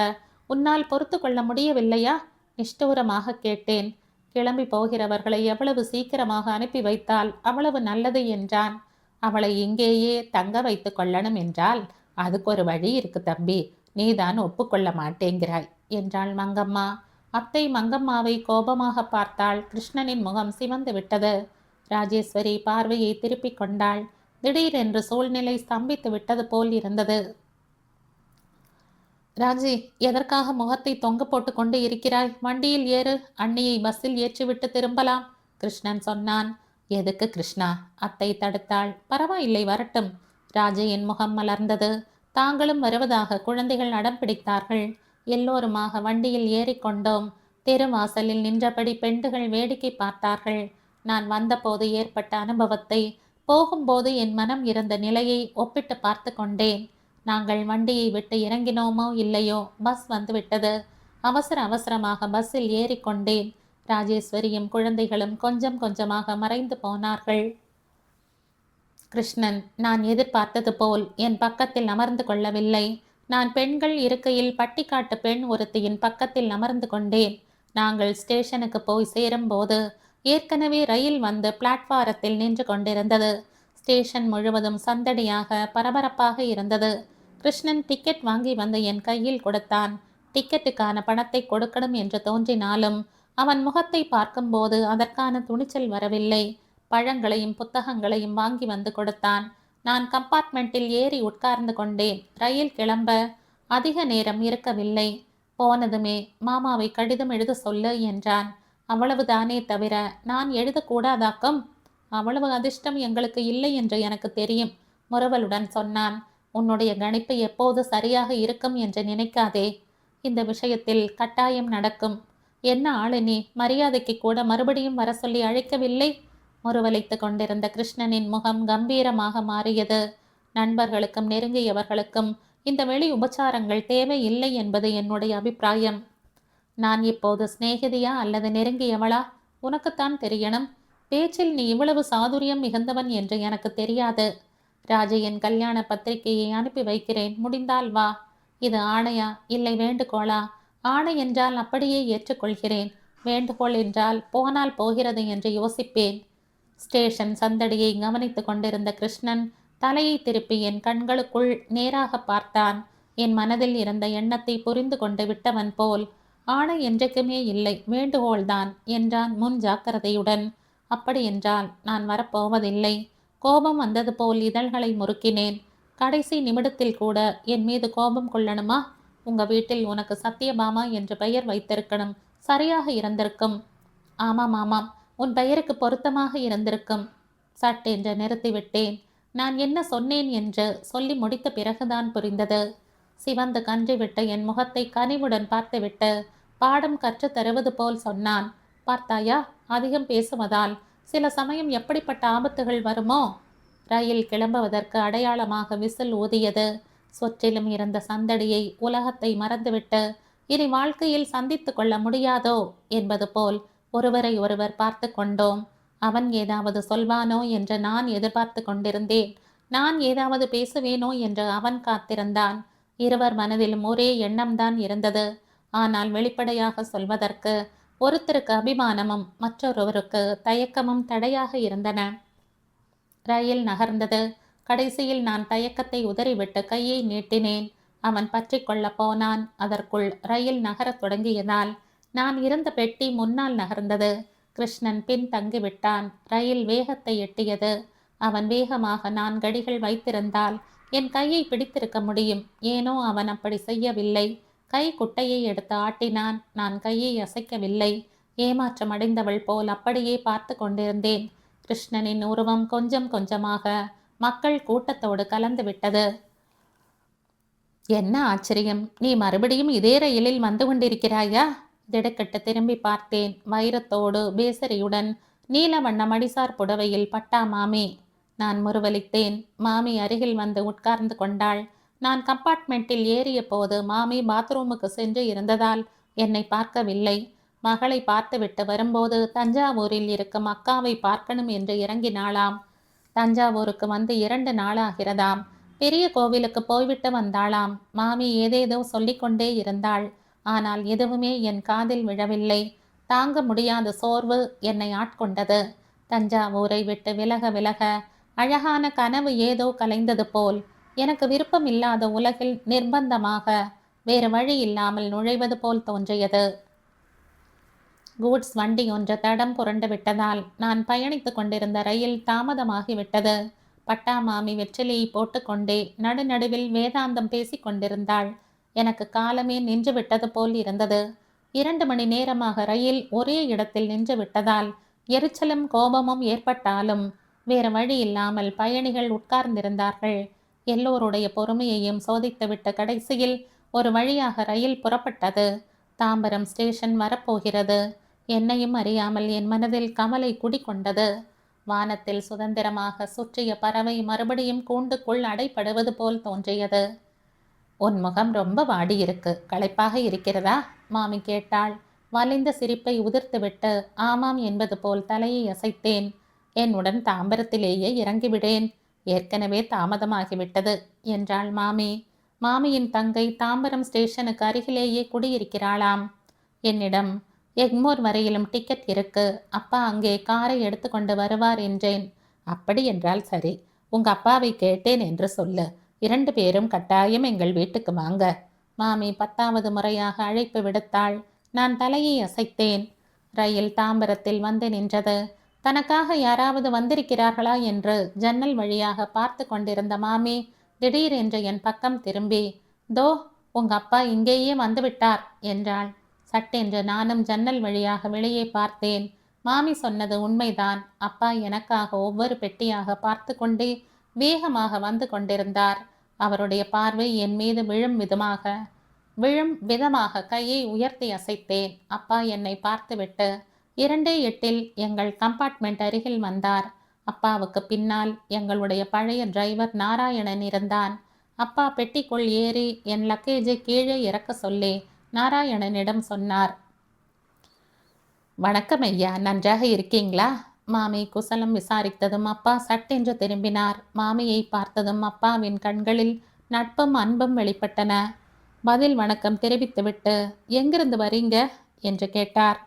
உன்னால் பொறுத்து கொள்ள முடியவில்லையா? நிஷ்டூரமாக கேட்டேன். கிளம்பி போகிறவர்களை எவ்வளவு சீக்கிரமாக அனுப்பி வைத்தால் அவ்வளவு நல்லது என்றான். அவளை இங்கேயே தங்க வைத்து கொள்ளணும் என்றால் அதுக்கு ஒரு வழி இருக்கு தம்பி, நீதான் ஒப்புக்கொள்ள மாட்டேங்கிறாய் என்றாள் மங்கம்மா. அத்தை மங்கம்மாவை கோபமாக பார்த்தாள். கிருஷ்ணனின் முகம் சிவந்து விட்டது. ராஜேஸ்வரி பார்வையை திருப்பிக் கொண்டாள். திடீரென்று சூழ்நிலை ஸ்தம்பித்து விட்டது போல் இருந்தது. ராஜி, எதற்காக முகத்தை தொங்க போட்டு கொண்டு இருக்கிறாய்? வண்டியில் ஏறு, அண்ணியை பஸ்ஸில் ஏற்றிவிட்டு திரும்பலாம் கிருஷ்ணன் சொன்னான். எதுக்கு கிருஷ்ணா? அத்தை தடுத்தாள். பரவாயில்லை, வரட்டும். ராஜையின் முகம் மலர்ந்தது. தாங்களும் வருவதாக குழந்தைகள் அடம் பிடித்தார்கள். எல்லோருமாக வண்டியில் ஏறிக்கொண்டோம். தெருவாசலில் நின்றபடி பெண்டுகள் வேடிக்கை பார்த்தார்கள். நான் வந்தபோது ஏற்பட்ட அனுபவத்தை, போகும்போது என் மனம் இருந்த நிலையை ஒப்பிட்டு பார்த்து கொண்டேன். நாங்கள் வண்டியை விட்டு இறங்கினோமோ இல்லையோ, பஸ் வந்துவிட்டது. அவசர அவசரமாக பஸ்ஸில் ஏறிக்கொண்டேன். ராஜேஸ்வரியும் குழந்தைகளும் கொஞ்சம் கொஞ்சமாக மறைந்து போனார்கள். கிருஷ்ணன் நான் எதிர்பார்த்தது போல் என் பக்கத்தில் அமர்ந்து கொள்ளவில்லை. நான் பெண்கள் இருக்கையில் பட்டிக்காட்டு பெண் ஒருத்தியின் பக்கத்தில் அமர்ந்து கொண்டேன். நாங்கள் ஸ்டேஷனுக்கு போய் சேரும்போது ஏற்கனவே ரயில் வந்து பிளாட்பாரத்தில் நின்று கொண்டிருந்தது. ஸ்டேஷன் முழுவதும் சந்தடியாக பரபரப்பாக இருந்தது. கிருஷ்ணன் டிக்கெட் வாங்கி வந்து என் கையில் கொடுத்தான். டிக்கெட்டுக்கான பணத்தை கொடுக்கணும் என்று தோன்றினாலும் அவன் முகத்தை பார்க்கும்போது அதற்கான துணிச்சல் வரவில்லை. பழங்களையும் புத்தகங்களையும் வாங்கி வந்து கொடுத்தான். நான் கம்பார்ட்மெண்ட்டில் ஏறி உட்கார்ந்து கொண்டேன். ரயில் கிளம்ப அதிக நேரம் இருக்கவில்லை. போனதுமே மாமாவை கடிதம் எழுத சொல்லு என்றான். அவ்வளவுதானே தவிர நான் எழுதக்கூடாதாக்கும்? அவ்வளவு அதிர்ஷ்டம் எங்களுக்கு இல்லை என்று எனக்கு தெரியும், முறுவலுடன் சொன்னான். உன்னுடைய கணிப்பு எப்போது சரியாக இருக்கும் என்று நினைக்காதே. இந்த விஷயத்தில் கட்டாயம் நடக்கும். என்ன ஆளு நீ? மரியாதைக்கு கூட மறுபடியும் வர சொல்லி அழைக்கவில்லை? முறுவலைத்து கொண்டிருந்த கிருஷ்ணனின் முகம் கம்பீரமாக மாறியது. நண்பர்களுக்கும் நெருங்கியவர்களுக்கும் இந்த வெளி உபச்சாரங்கள் தேவையில்லை என்பது என்னுடைய அபிப்பிராயம். நான் இப்போது சிநேகிதியா அல்லது நெருங்கியவளா? உனக்குத்தான் தெரியணும். பேச்சில் நீ இவ்வளவு சாதுரியம் மிகுந்தவன் என்று எனக்கு தெரியாது. ராஜையின் கல்யாண பத்திரிகையை அனுப்பி வைக்கிறேன், முடிந்தால் வா. இது ஆணையா இல்லை வேண்டுகோளா? ஆணை என்றால் அப்படியே ஏற்றுக்கொள்கிறேன். வேண்டுகோள் என்றால் போனால் போகிறது என்று யோசிப்பேன். ஸ்டேஷன் சந்தடியை கவனித்து கொண்டிருந்த கிருஷ்ணன் தலையை திருப்பி என் கண்களுக்குள் நேராக பார்த்தான். என் மனதில் இருந்த எண்ணத்தை புரிந்து கொண்டு விட்டவன் போல், ஆணை என்றைக்குமே இல்லை, வேண்டுகோள்தான் என்றான் முன் ஜாக்கிரதையுடன். அப்படியென்றால் நான் வரப்போவதில்லை. கோபம் வந்தது போல் இதழ்களை முறுக்கினேன். கடைசி நிமிடத்தில் கூட என் மீது கோபம் கொள்ளணுமா? உங்க வீட்டில் உனக்கு சத்தியபாமா என்று பெயர் வைத்திருக்கணும். சரியாக இருந்திருக்கும். ஆமாம் ஆமாம், உன் பெயருக்கு பொருத்தமாக இருந்திருக்கும். சட்டென்று நிறுத்திவிட்டேன். நான் என்ன சொன்னேன் என்று சொல்லி முடித்த பிறகுதான் புரிந்தது. சிவந்து கன்றிவிட்டு என் முகத்தை கனிவுடன் பார்த்துவிட்டு பாடம் கற்று தருவது போல் சொன்னான். பார்த்தாயா, அதிகம் பேசுவதால் சில சமயம் எப்படிப்பட்ட ஆபத்துகள் வருமோ? ரயில் கிளம்புவதற்கு அடையாளமாக விசில் ஊதியது. சொற்றிலும் இருந்த சந்தடியை, உலகத்தை மறந்துவிட்டு இனி வாழ்க்கையில் சந்தித்து கொள்ள முடியாதோ என்பது போல் ஒருவரை ஒருவர் பார்த்து கொண்டோம். அவன் ஏதாவது சொல்வானோ என்று நான் எதிர்பார்த்து கொண்டிருந்தேன். நான் ஏதாவது பேசுவேனோ என்று அவன் காத்திருந்தான். இருவர் மனதிலும் ஒரே எண்ணம்தான் இருந்தது. ஆனால் வெளிப்படையாக சொல்வதற்கு ஒருத்தருக்கு அபிமானமும் மற்றொருவருக்கு தயக்கமும் தடையாக இருந்தன. ரயில் நகர்ந்தது. கடைசியில் நான் தயக்கத்தை உதறிவிட்டு கையை நீட்டினேன். அவன் பற்றி கொள்ள போனான். அதற்குள் ரயில் நகரத் தொடங்கியதால் நான் இருந்த பெட்டி முன்னால் நகர்ந்தது. கிருஷ்ணன் பின் தங்கிவிட்டான். ரயில் வேகத்தை எட்டியது. அவன் வேகமாக 4 அடிகள் வைத்திருந்தால் என் கையை பிடித்திருக்க முடியும். ஏனோ அவன் அப்படி செய்யவில்லை. கை குட்டையை எடுத்து ஆட்டினான். நான் கையை அசைக்கவில்லை. ஏமாற்றம் அடைந்தவள் போல் அப்படியே பார்த்து கொண்டிருந்தேன். கிருஷ்ணனின் உருவம் கொஞ்சம் கொஞ்சமாக மக்கள் கூட்டத்தோடு கலந்து விட்டது. என்ன ஆச்சரியம், நீ மறுபடியும் இதே ரயிலில் வந்து கொண்டிருக்கிறாயா? திடுக்கிட்டு திரும்பி பார்த்தேன். வைரத்தோடு பேசரியுடன் நீல வண்ண மடிசார் புடவையில் பட்டா மாமி. நான் முறுவலித்தேன். மாமி அருகில் வந்து உட்கார்ந்து கொண்டாள். நான் கம்பார்ட்மெண்ட்டில் ஏறிய போது மாமி பாத்ரூமுக்கு சென்று இருந்ததால் என்னை பார்க்கவில்லை. மகளை பார்த்துவிட்டு வரும்போது தஞ்சாவூரில் இருக்கும் அக்காவை பார்க்கணும் என்று இறங்கினாளாம். தஞ்சாவூருக்கு வந்து 2 நாளாகிறதாம். பெரிய கோவிலுக்கு போய்விட்டு வந்தாளாம். மாமி ஏதேதோ சொல்லிக்கொண்டே இருந்தாள். ஆனால் எதுவுமே என் காதில் விழவில்லை. தாங்க முடியாத சோர்வு என்னை ஆட்கொண்டது. தஞ்சாவூரை விட்டு விலக விலக அழகான கனவு ஏதோ கலைந்தது போல் எனக்கு விருப்பமில்லாத உலகில் நிர்பந்தமாக வேறு வழி இல்லாமல் நுழைவது போல் தோன்றியது. கூட்ஸ் வண்டி ஒன்று தடம் புரண்டு விட்டதால் நான் பயணித்து கொண்டிருந்த ரயில் தாமதமாகிவிட்டது. பட்டாமாமி வெற்றிலையை போட்டுக்கொண்டே நடுநடுவில் வேதாந்தம் பேசி கொண்டிருந்தாள். எனக்கு காலமே நின்று விட்டது போல் இருந்தது. 2 மணி நேரமாக ரயில் ஒரே இடத்தில் நின்று விட்டதால் எரிச்சலும் கோபமும் ஏற்பட்டாலும் வேறு வழி இல்லாமல் பயணிகள் உட்கார்ந்திருந்தார்கள். எல்லோருடைய பொறுமையையும் சோதித்துவிட்ட கடைசியில் ஒரு வழியாக ரயில் புறப்பட்டது. தாம்பரம் ஸ்டேஷன் வரப்போகிறது. என்னையும் அறியாமல் என் மனதில் கவலை குடிகொண்டது. வானத்தில் சுதந்திரமாக சுற்றிய பறவை மறுபடியும் கூண்டுக்குள் அடைப்படுவது போல் தோன்றியது. உன் முகம் ரொம்ப வாடியிருக்கு, களைப்பாக இருக்கிறதா? மாமி கேட்டாள். வலிந்த சிரிப்பை உதிர்த்துவிட்டு ஆமாம் என்பது போல் தலையை அசைத்தேன். என்னுடன் தாம்பரத்திலேயே இறங்கிவிடேன், ஏற்கனவே தாமதமாகிவிட்டது என்றாள் மாமி. மாமியின் தங்கை தாம்பரம் ஸ்டேஷனுக்கு அருகிலேயே குடியிருக்கிறாளாம். என்னிடம் எக்மோர் வரையிலும் டிக்கெட் இருக்கு, அப்பா அங்கே காரை எடுத்துக்கொண்டு வருவார் என்றேன். அப்படி என்றால் சரி, உங்க அப்பாவை கேட்டேன் என்று சொல்லு. 2 பேரும் கட்டாயம் எங்கள் வீட்டுக்கு வாங்க. மாமி 10வது முறையாக அழைப்பு விடுத்தாள். நான் தலையை அசைத்தேன். ரயில் தாம்பரத்தில் வந்து நின்றது. தனக்காக யாராவது வந்திருக்கிறார்களா என்று ஜன்னல் வழியாக பார்த்து கொண்டிருந்த மாமி திடீரென்று என் பக்கம் திரும்பி, தோ உங்க அப்பா இங்கேயே வந்துவிட்டார் என்றாள். சட்டென்று நானும் ஜன்னல் வழியாக வெளியே பார்த்தேன். மாமி சொன்னது உண்மைதான். அப்பா எனக்காக ஒவ்வொரு பெட்டியாக பார்த்து கொண்டே வேகமாக வந்து கொண்டிருந்தார். அவருடைய பார்வை என் மீது விழும் விதமாக கையை உயர்த்தி அசைத்தேன். அப்பா என்னை பார்த்துவிட்டு 2:08 எங்கள் கம்பார்ட்மெண்ட் அருகில் வந்தார். அப்பாவுக்கு பின்னால் எங்களுடைய பழைய டிரைவர் நாராயணன் இருந்தான். அப்பா பெட்டிக்குள் ஏறி என் லக்கேஜை கீழே இறக்க சொல்லி நாராயணனிடம் சொன்னார். வணக்கம் ஐயா, நன்றாக இருக்கீங்களா? மாமி குசலம் விசாரித்ததும் அப்பா சட்டென்று திரும்பினார். மாமியை பார்த்ததும் அப்பாவின் கண்களில் நட்பும் அன்பும் வெளிப்பட்டன. பதில் வணக்கம் தெரிவித்துவிட்டு, எங்கிருந்து வரீங்க என்று கேட்டார்.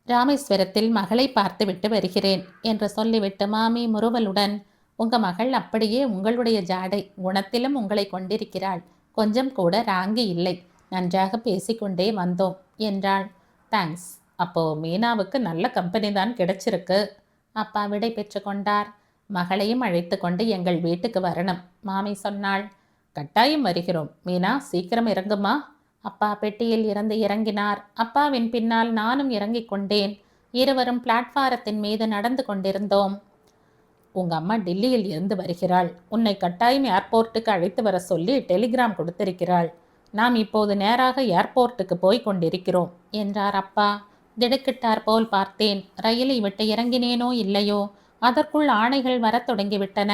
ராமேஸ்வரத்தில் மகளை பார்த்துவிட்டு வருகிறேன் என்று சொல்லிவிட்டு மாமி முறுவலுடன், உங்க மகள் அப்படியே உங்களுடைய ஜாடை, குணத்திலும் உங்களை கொண்டிருக்கிறாள். கொஞ்சம் கூட ராங்கி இல்லை. நன்றாக பேசிக்கொண்டே வந்தோம் என்றாள். தேங்க்ஸ். அப்போ மீனாவுக்கு நல்ல கம்பெனி தான் கிடைச்சிருக்கு. அப்பா விடை பெற்று கொண்டார். மகளையும் அழைத்து கொண்டு எங்கள் வீட்டுக்கு வரணும், மாமி சொன்னாள். கட்டாயம் வருகிறோம். மீனா, சீக்கிரம் இறங்குமா. அப்பா பெட்டியில் இருந்து இறங்கினார். அப்பாவின் பின்னால் நானும் இறங்கிக் கொண்டேன். இருவரும் பிளாட்பாரத்தின் மீது நடந்து கொண்டிருந்தோம். உங்க அம்மா டில்லியில் இருந்து வருகிறாள். உன்னை கட்டாயம் ஏர்போர்ட்டுக்கு அழைத்து வர சொல்லி டெலிகிராம் கொடுத்திருக்கிறாள். நாம் இப்போது நேராக ஏர்போர்ட்டுக்கு போய் கொண்டிருக்கிறோம் என்றார் அப்பா. திடுக்கிட்டார் போல் பார்த்தேன். ரயிலை விட்டு இறங்கினேனோ இல்லையோ, அதற்குள் ஆணைகள் வரத் தொடங்கிவிட்டன.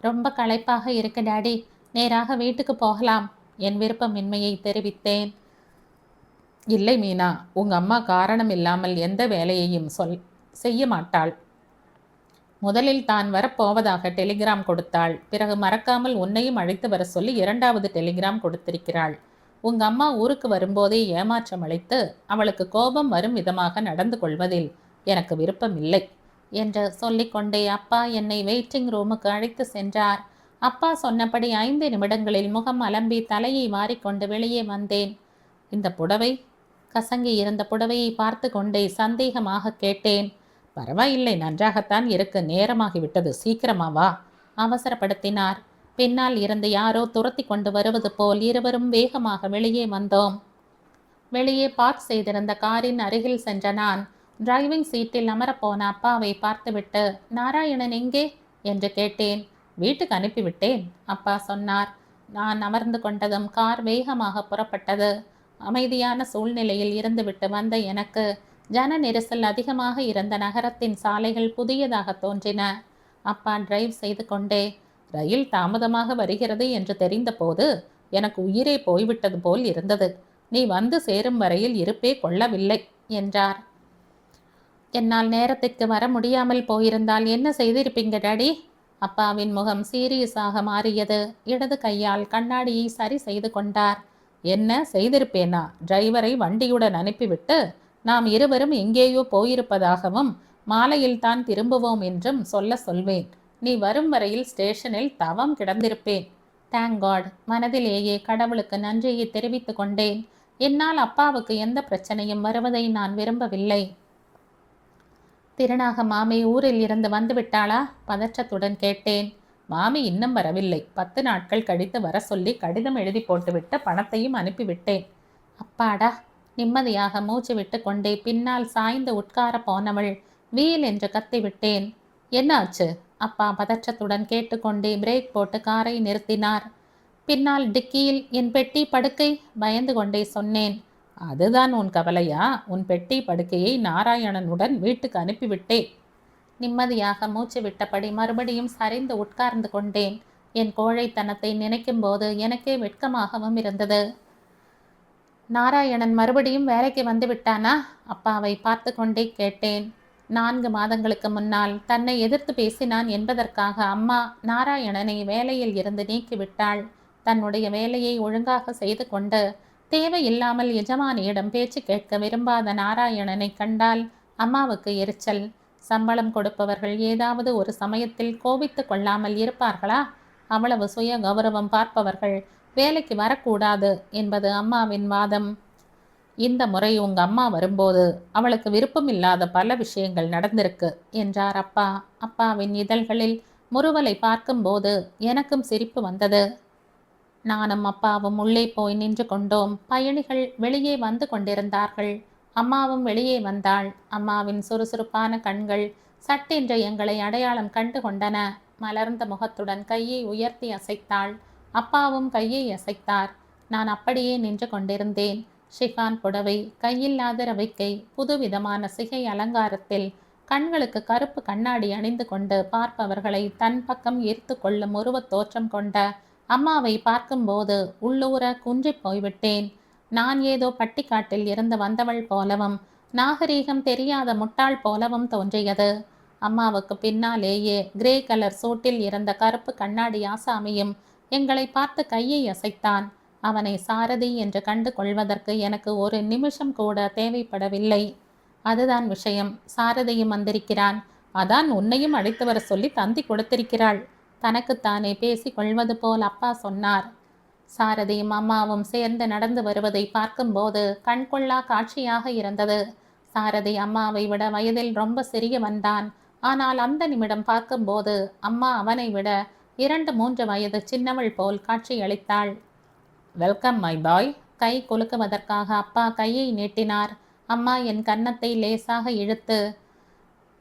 ரொம்ப களைப்பாக இருக்கு டாடி, நேராக வீட்டுக்கு போகலாம், என் விருப்பமின்மையை தெரிவித்தேன். இல்லை மீனா, உங்க அம்மா காரணம் இல்லாமல் எந்த வேலையையும் செய்ய மாட்டாள். முதலில் தான் வரப்போவதாக டெலிகிராம் கொடுத்தாள். பிறகு மறக்காமல் உன்னையும் அழைத்து வர சொல்லி 2வது டெலிகிராம் கொடுத்திருக்கிறாள். உங்க அம்மா ஊருக்கு வரும்போதே ஏமாற்றம் அளித்து அவளுக்கு கோபம் வரும் விதமாக நடந்து கொள்வதில் எனக்கு விருப்பம் இல்லை என்று சொல்லிக்கொண்டே அப்பா என்னை வெயிட்டிங் ரூமுக்கு அழைத்து சென்றார். அப்பா சொன்னபடி 5 நிமிடங்களில் முகம் அலம்பி தலையை வாரிக்கொண்டு வெளியே வந்தேன். இந்த புடவை, கசங்கி இருந்த புடவையை பார்த்து கொண்டே சந்தேகமாக கேட்டேன். பரவாயில்லை, நன்றாகத்தான் இருக்கு, நேரமாகிவிட்டது, சீக்கிரமா வா, அவசரப்படுத்தினார். பின்னால் இருந்து யாரோ துரத்தி கொண்டு வருவது போல் இருவரும் வேகமாக வெளியே வந்தோம். வெளியே பார்க் செய்திருந்த காரின் அருகில் சென்ற நான் டிரைவிங் சீட்டில் அமரப்போன அப்பாவை பார்த்துவிட்டு, நாராயணன் எங்கே என்று கேட்டேன். வீட்டுக்கு அனுப்பிவிட்டேன், அப்பா சொன்னார். நான் அமர்ந்து கொண்டதும் கார் வேகமாக புறப்பட்டது. அமைதியான சூழ்நிலையில் இருந்துவிட்டு வந்த எனக்கு ஜன நெரிசல் அதிகமாக இருந்த நகரத்தின் சாலைகள் புதியதாக தோன்றின. அப்பா டிரைவ் செய்து கொண்டே, ரயில் தாமதமாக வருகிறது என்று தெரிந்தபோது எனக்கு உயிரே போய்விட்டது போல் இருந்தது. நீ வந்து சேரும் வரையில் இருப்பே கொள்ளவில்லை என்றார். என்னால் நேரத்திற்கு வர முடியாமல் போயிருந்தால் என்ன செய்திருப்பீங்க டாடி? அப்பாவின் முகம் சீரியஸாக மாறியது. இடது கையால் கண்ணாடியை சரி செய்து கொண்டார். என்ன செய்திருப்பேனா? டிரைவரை வண்டியுடன் அனுப்பிவிட்டு நாம் இருவரும் எங்கேயோ போயிருப்பதாகவும் மாலையில் தான் திரும்புவோம் என்றும் சொல்வேன். நீ வரும் வரையில் ஸ்டேஷனில் தவம் கிடந்திருப்பேன். Thank God. மனதிலேயே கடவுளுக்கு நன்றியை தெரிவித்து கொண்டேன். என்னால் அப்பாவுக்கு எந்த பிரச்சனையும் வருவதை நான் விரும்பவில்லை. திருநாக மாமி ஊரில் இருந்து வந்து விட்டாளா? பதற்றத்துடன் கேட்டேன். மாமி இன்னும் வரவில்லை. 10 நாட்கள் கழித்து வர சொல்லி கடிதம் எழுதி போட்டுவிட்டு பணத்தையும் அனுப்பிவிட்டேன். அப்பாடா. நிம்மதியாக மூச்சு விட்டு கொண்டே பின்னால் சாய்ந்து உட்கார போனவள் வீல் என்று கத்திவிட்டேன். என்ன ஆச்சு? அப்பா பதற்றத்துடன் கேட்டுக்கொண்டே பிரேக் போட்டு காரை நிறுத்தினார். பின்னால் டிக்கியில் என் பெட்டி படுக்கை. பயந்து கொண்டே சொன்னேன். அதுதான் உன் கவலையா? உன் பெட்டி படுக்கையை நாராயணனுடன் வீட்டுக்கு அனுப்பிவிட்டேன். நிம்மதியாக மூச்சு விட்டபடி மறுபடியும் சரிந்து உட்கார்ந்து கொண்டேன். என் கோழைத்தனத்தை நினைக்கும் போது எனக்கே வெட்கமாகவும் இருந்தது. நாராயணன் மறுபடியும் வேலைக்கு வந்து விட்டானா? அப்பாவை பார்த்து கொண்டே கேட்டேன். 4 மாதங்களுக்கு முன்னால் தன்னை எதிர்த்து பேசினான் என்பதற்காக அம்மா நாராயணனை வேலையில் இருந்து நீக்கிவிட்டாள். தன்னுடைய வேலையை ஒழுங்காக செய்து கொண்டு தேவையில்லாமல் எஜமானியிடம் பேச்சு கேட்க விரும்பாத நாராயணனை கண்டால் அம்மாவுக்கு எரிச்சல். சம்பளம் கொடுப்பவர்கள் ஏதாவது ஒரு சமயத்தில் கோபித்து கொள்ளாமல் இருப்பார்களா? அவ்வளவு சுய கௌரவம் பார்ப்பவர்கள் வேலைக்கு வரக்கூடாது என்பது அம்மாவின் வாதம். இந்த முறை உங்க அம்மா வரும்போது அவளுக்கு விருப்பமில்லாத பல விஷயங்கள் நடந்திருக்கு என்றார் அப்பா. அப்பாவின் இதழ்களில் முறுவலை பார்க்கும்போது எனக்கும் சிரிப்பு வந்தது. நானும் அப்பாவும் உள்ளே போய் நின்று கொண்டோம். பயணிகள் வெளியே வந்து கொண்டிருந்தார்கள். அம்மாவும் வெளியே வந்தாள். அம்மாவின் சுறுசுறுப்பான கண்கள் சட்டென்று எங்களை அடையாளம் கண்டு கொண்டன. மலர்ந்த முகத்துடன் கையை உயர்த்தி அசைத்தாள். அப்பாவும் கையை அசைத்தார். நான் அப்படியே நின்று கொண்டிருந்தேன். ஷிஃபான் புடவை, கையில்லாத ரவிக்கை, புதுவிதமான சிகை அலங்காரத்தில் கண்களுக்கு கருப்பு கண்ணாடி அணிந்து கொண்டு பார்ப்பவர்களை தன் பக்கம் ஈர்த்து கொள்ளும் உருவத் தோற்றம் கொண்ட அம்மாவை பார்க்கும்போது உள்ளூர குன்றி போய்விட்டேன். நான் ஏதோ பட்டிக்காட்டில் இருந்து வந்தவள் போலவும் நாகரீகம் தெரியாத முட்டாள் போலவும் தோன்றியது. அம்மாவுக்கு பின்னாலேயே கிரே கலர் சூட்டில் இருந்த கருப்பு கண்ணாடி ஆசாமியும் எங்களை பார்த்து கையை அசைத்தான். அவனை சாரதி என்று கண்டு கொள்வதற்கு எனக்கு ஒரு நிமிஷம் கூட தேவைப்படவில்லை. அதுதான் விஷயம். சாரதியும் வந்திருக்கிறான். அதான் உன்னையும் அழைத்து வர சொல்லி தந்தி கொடுத்திருக்கிறாள். தனக்குத்தானே பேசி கொள்வது போல் அப்பா சொன்னார். சாரதியும் அம்மாவும் சேர்ந்து நடந்து வருவதை பார்க்கும்போது கண்கொள்ளா காட்சியாக இருந்தது. சாரதி அம்மாவை விட வயதில் ரொம்ப சிறியவன்தான். ஆனால் அந்த நிமிடம் பார்க்கும்போது அம்மா அவனை விட 2-3 வயது சின்னவள் போல் காட்சியளித்தாள். Welcome my boy. கை குலுக்குவதற்காக அப்பா கையை நீட்டினார். அம்மா என் கன்னத்தை லேசாக இழுத்து,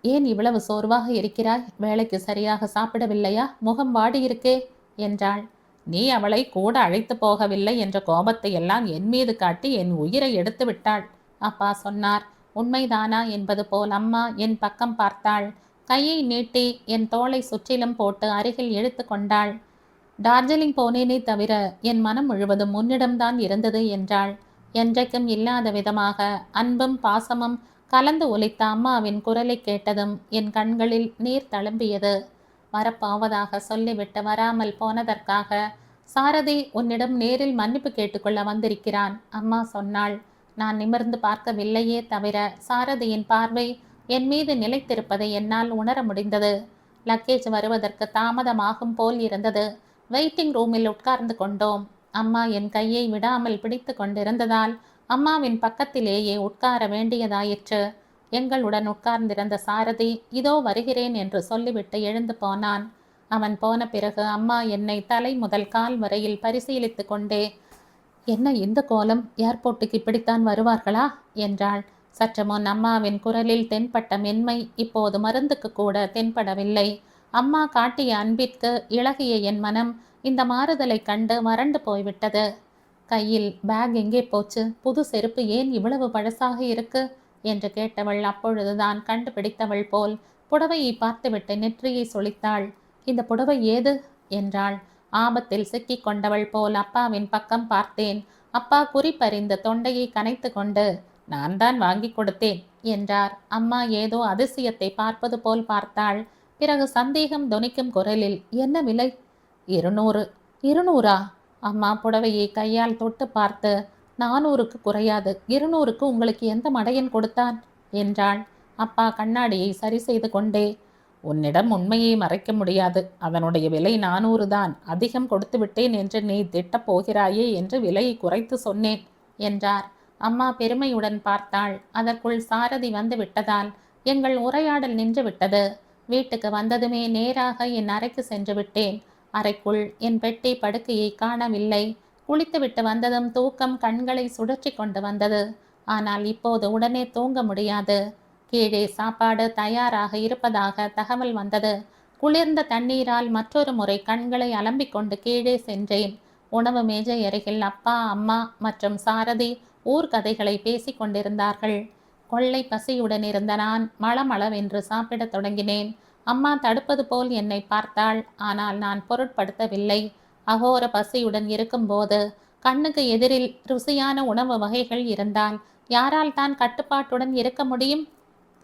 ஏன் இவ்வளவு சோர்வாக இருக்கிறாய்? வேலைக்கு சரியாக சாப்பிடவில்லையா? முகம் வாடியிருக்கே என்றாள். நீ அவளை கூட அழைத்து போகவில்லை என்ற கோபத்தை எல்லாம் என் மீது காட்டி என் உயிரை எடுத்து விட்டாள், அப்பா சொன்னார். உண்மைதானா என்பது போல் அம்மா என் பக்கம் பார்த்தாள். கையை நீட்டி என் தோளை சுற்றிலும் போட்டு அருகில் இழுத்து கொண்டாள். டார்ஜிலிங் போனேனே தவிர என் மனம் முழுவதும் உன்னிடம்தான் இருந்தது என்றாள். என்றைக்கும் இல்லாத விதமாக அன்பும் பாசமும் கலந்து ஒலித்த அம்மாவின் குரலை கேட்டதும் என் கண்களில் நீர் தழும்பியது. வரப்போவதாக சொல்லிவிட்டு வராமல் போனதற்காக சாரதி உன்னிடம் நேரில் மன்னிப்பு கேட்டுக்கொள்ள வந்திருக்கிறான், அம்மா சொன்னாள். நான் நிமிர்ந்து பார்க்கவில்லையே தவிர சாரதியின் பார்வை என் மீது நிலைத்திருப்பதை என்னால் உணர முடிந்தது. லக்கேஜ் வருவதற்கு தாமதமாகும் போல் இருந்தது. வெயிட்டிங் ரூமில் உட்கார்ந்து கொண்டோம். அம்மா என் கையை விடாமல் பிடித்து கொண்டிருந்ததால் அம்மாவின் பக்கத்திலேயே உட்கார வேண்டியதாயிற்று. எங்களுடன் உட்கார்ந்திருந்த சாரதி இதோ வருகிறேன் என்று சொல்லிவிட்டு எழுந்து போனான். அவன் போன பிறகு அம்மா என்னை தலை முதல் கால் வரையில் பரிசீலித்து கொண்டே, என்ன இந்த கோலம்? ஏர்போர்ட்டுக்கு இப்படித்தான் வருவார்களா என்றாள். சற்று முன் அம்மாவின் குரலில் தென்பட்ட மென்மை இப்போது மருந்துக்கு கூட தென்படவில்லை. அம்மா காட்டிய அன்பிற்கு இளகிய என் மனம் இந்த மாறுதலை கண்டு மறண்டு போய்விட்டது. கையில் பேக் எங்கே போச்சு? புது செருப்பு ஏன் இவ்வளவு பழசாக இருக்கு என்று கேட்டவள் அப்பொழுதுதான் கண்டுபிடித்தவள் போல் புடவையை பார்த்துவிட்டு நெற்றியை சொலித்தாள். இந்த புடவை ஏது என்றாள். ஆபத்தில் சிக்கி கொண்டவள் போல் அப்பாவின் பக்கம் பார்த்தேன். அப்பா குறிப்பறிந்து தொண்டையை கனைத்து கொண்டு, நான் தான் வாங்கி கொடுத்தேன் என்றார். அம்மா ஏதோ அதிசயத்தை பார்ப்பது போல் பார்த்தாள். பிறகு சந்தேகம் தொனிக்கும் குரலில், என்ன விலை? 200. 200ஆ? அம்மா புடவையை கையால் தொட்டு பார்த்து, 400க்கு குறையாது. 200க்கு உங்களுக்கு எந்த மடையன் கொடுத்தான் என்றாள். அப்பா கண்ணாடியை சரி செய்து கொண்டே, உன்னிடம் உண்மையை மறைக்க முடியாது. அதனுடைய விலை 400 தான். அதிகம் கொடுத்து விட்டேன் என்று நீ திட்டப் போகிறாயே என்று விலையை குறைத்து சொன்னேன் என்றார். அம்மா பெருமையுடன் பார்த்தாள். அதற்குள் சாரதி வந்து விட்டதால் எங்கள் உரையாடல் நின்று விட்டது. வீட்டுக்கு வந்ததுமே நேராக என் அறைக்கு சென்று விட்டேன். அறைக்குள் என் பெட்டி படுக்கையை காணவில்லை. குளித்துவிட்டு வந்ததும் தூக்கம் கண்களை சுழற்றி கொண்டு வந்தது. ஆனால் இப்போது உடனே தூங்க முடியாது. கீழே சாப்பாடு தயாராக இருப்பதாக தகவல் வந்தது. குளிர்ந்த தண்ணீரால் மற்றொரு முறை கண்களை அலம்பிக் கொண்டு கீழே சென்றேன். உணவு மேஜை அருகில் அப்பா, அம்மா மற்றும் சாரதி ஊர்கதைகளை பேசிக் கொண்டிருந்தார்கள். கொள்ளை பசியுடன் இருந்த நான் மளமளவென்று சாப்பிடத் தொடங்கினேன். அம்மா தடுப்பது போல் என்னை பார்த்தாள். ஆனால் நான் பொருட்படுத்தவில்லை. அகோர பசியுடன் இருக்கும்போது கண்ணுக்கு எதிரில் ருசியான உணவு வகைகள் இருந்தால் யாரால் தான் கட்டுப்பாட்டுடன் இருக்க முடியும்?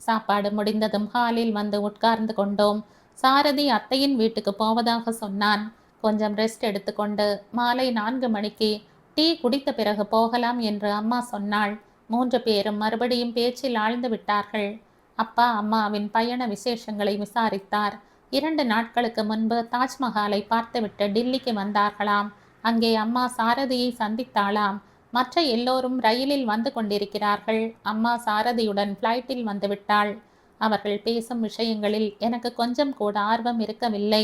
சாப்பாடு முடிந்ததும் ஹாலில் வந்து உட்கார்ந்து கொண்டோம். சாரதி அத்தையின் வீட்டுக்கு போவதாக சொன்னான். கொஞ்சம் ரெஸ்ட் எடுத்துக்கொண்டு மாலை 4 மணிக்கு டீ குடித்த பிறகு போகலாம் என்று அம்மா சொன்னாள். 3 பேரும் மறுபடியும் பேச்சில் ஆழ்ந்து விட்டார்கள். அப்பா அம்மாவின் பயண விசேஷங்களை விசாரித்தார். 2 நாட்களுக்கு முன்பு தாஜ்மஹாலை பார்த்துவிட்டு டில்லிக்கு வந்தார்களாம். அங்கே அம்மா சாரதியை சந்தித்தாளாம். மற்ற எல்லோரும் ரயிலில் வந்து கொண்டிருக்கிறார்கள். அம்மா சாரதியுடன் ஃப்ளைட்டில் வந்துவிட்டாள். அவர்கள் பேசும் விஷயங்களில் எனக்கு கொஞ்சம் கூட ஆர்வம் இருக்கவில்லை.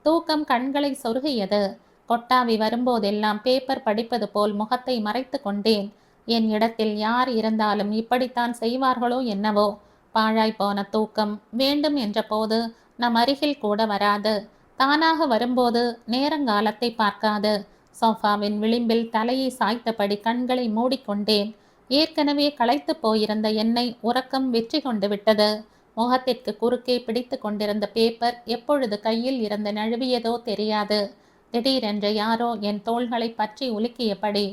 தூக்கம் கண்களை சொருகியது. கொட்டாவி வரும்போதெல்லாம் பேப்பர் படிப்பது போல் முகத்தை மறைத்து கொண்டேன். என் இடத்தில் யார் இருந்தாலும் இப்படித்தான் செய்வார்களோ என்னவோ. பாழாய் போன தூக்கம் வேண்டும் என்ற போது நம் அருகில் கூட வராது. தானாக வரும்போது நேரங்காலத்தை பார்க்காது. சோஃபாவின் விளிம்பில் தலையை சாய்த்தபடி கண்களை மூடிக்கொண்டேன். ஏற்கனவே களைத்து போயிருந்த என்னை உறக்கம் வெற்றி கொண்டு விட்டது. முகத்திற்கு குறுக்கே பிடித்து கொண்டிருந்த பேப்பர் எப்பொழுது கையில் இருந்து நழுவியதோ தெரியாது. திடீரென்று யாரோ என் தோள்களை பற்றி உலுக்கியபடி,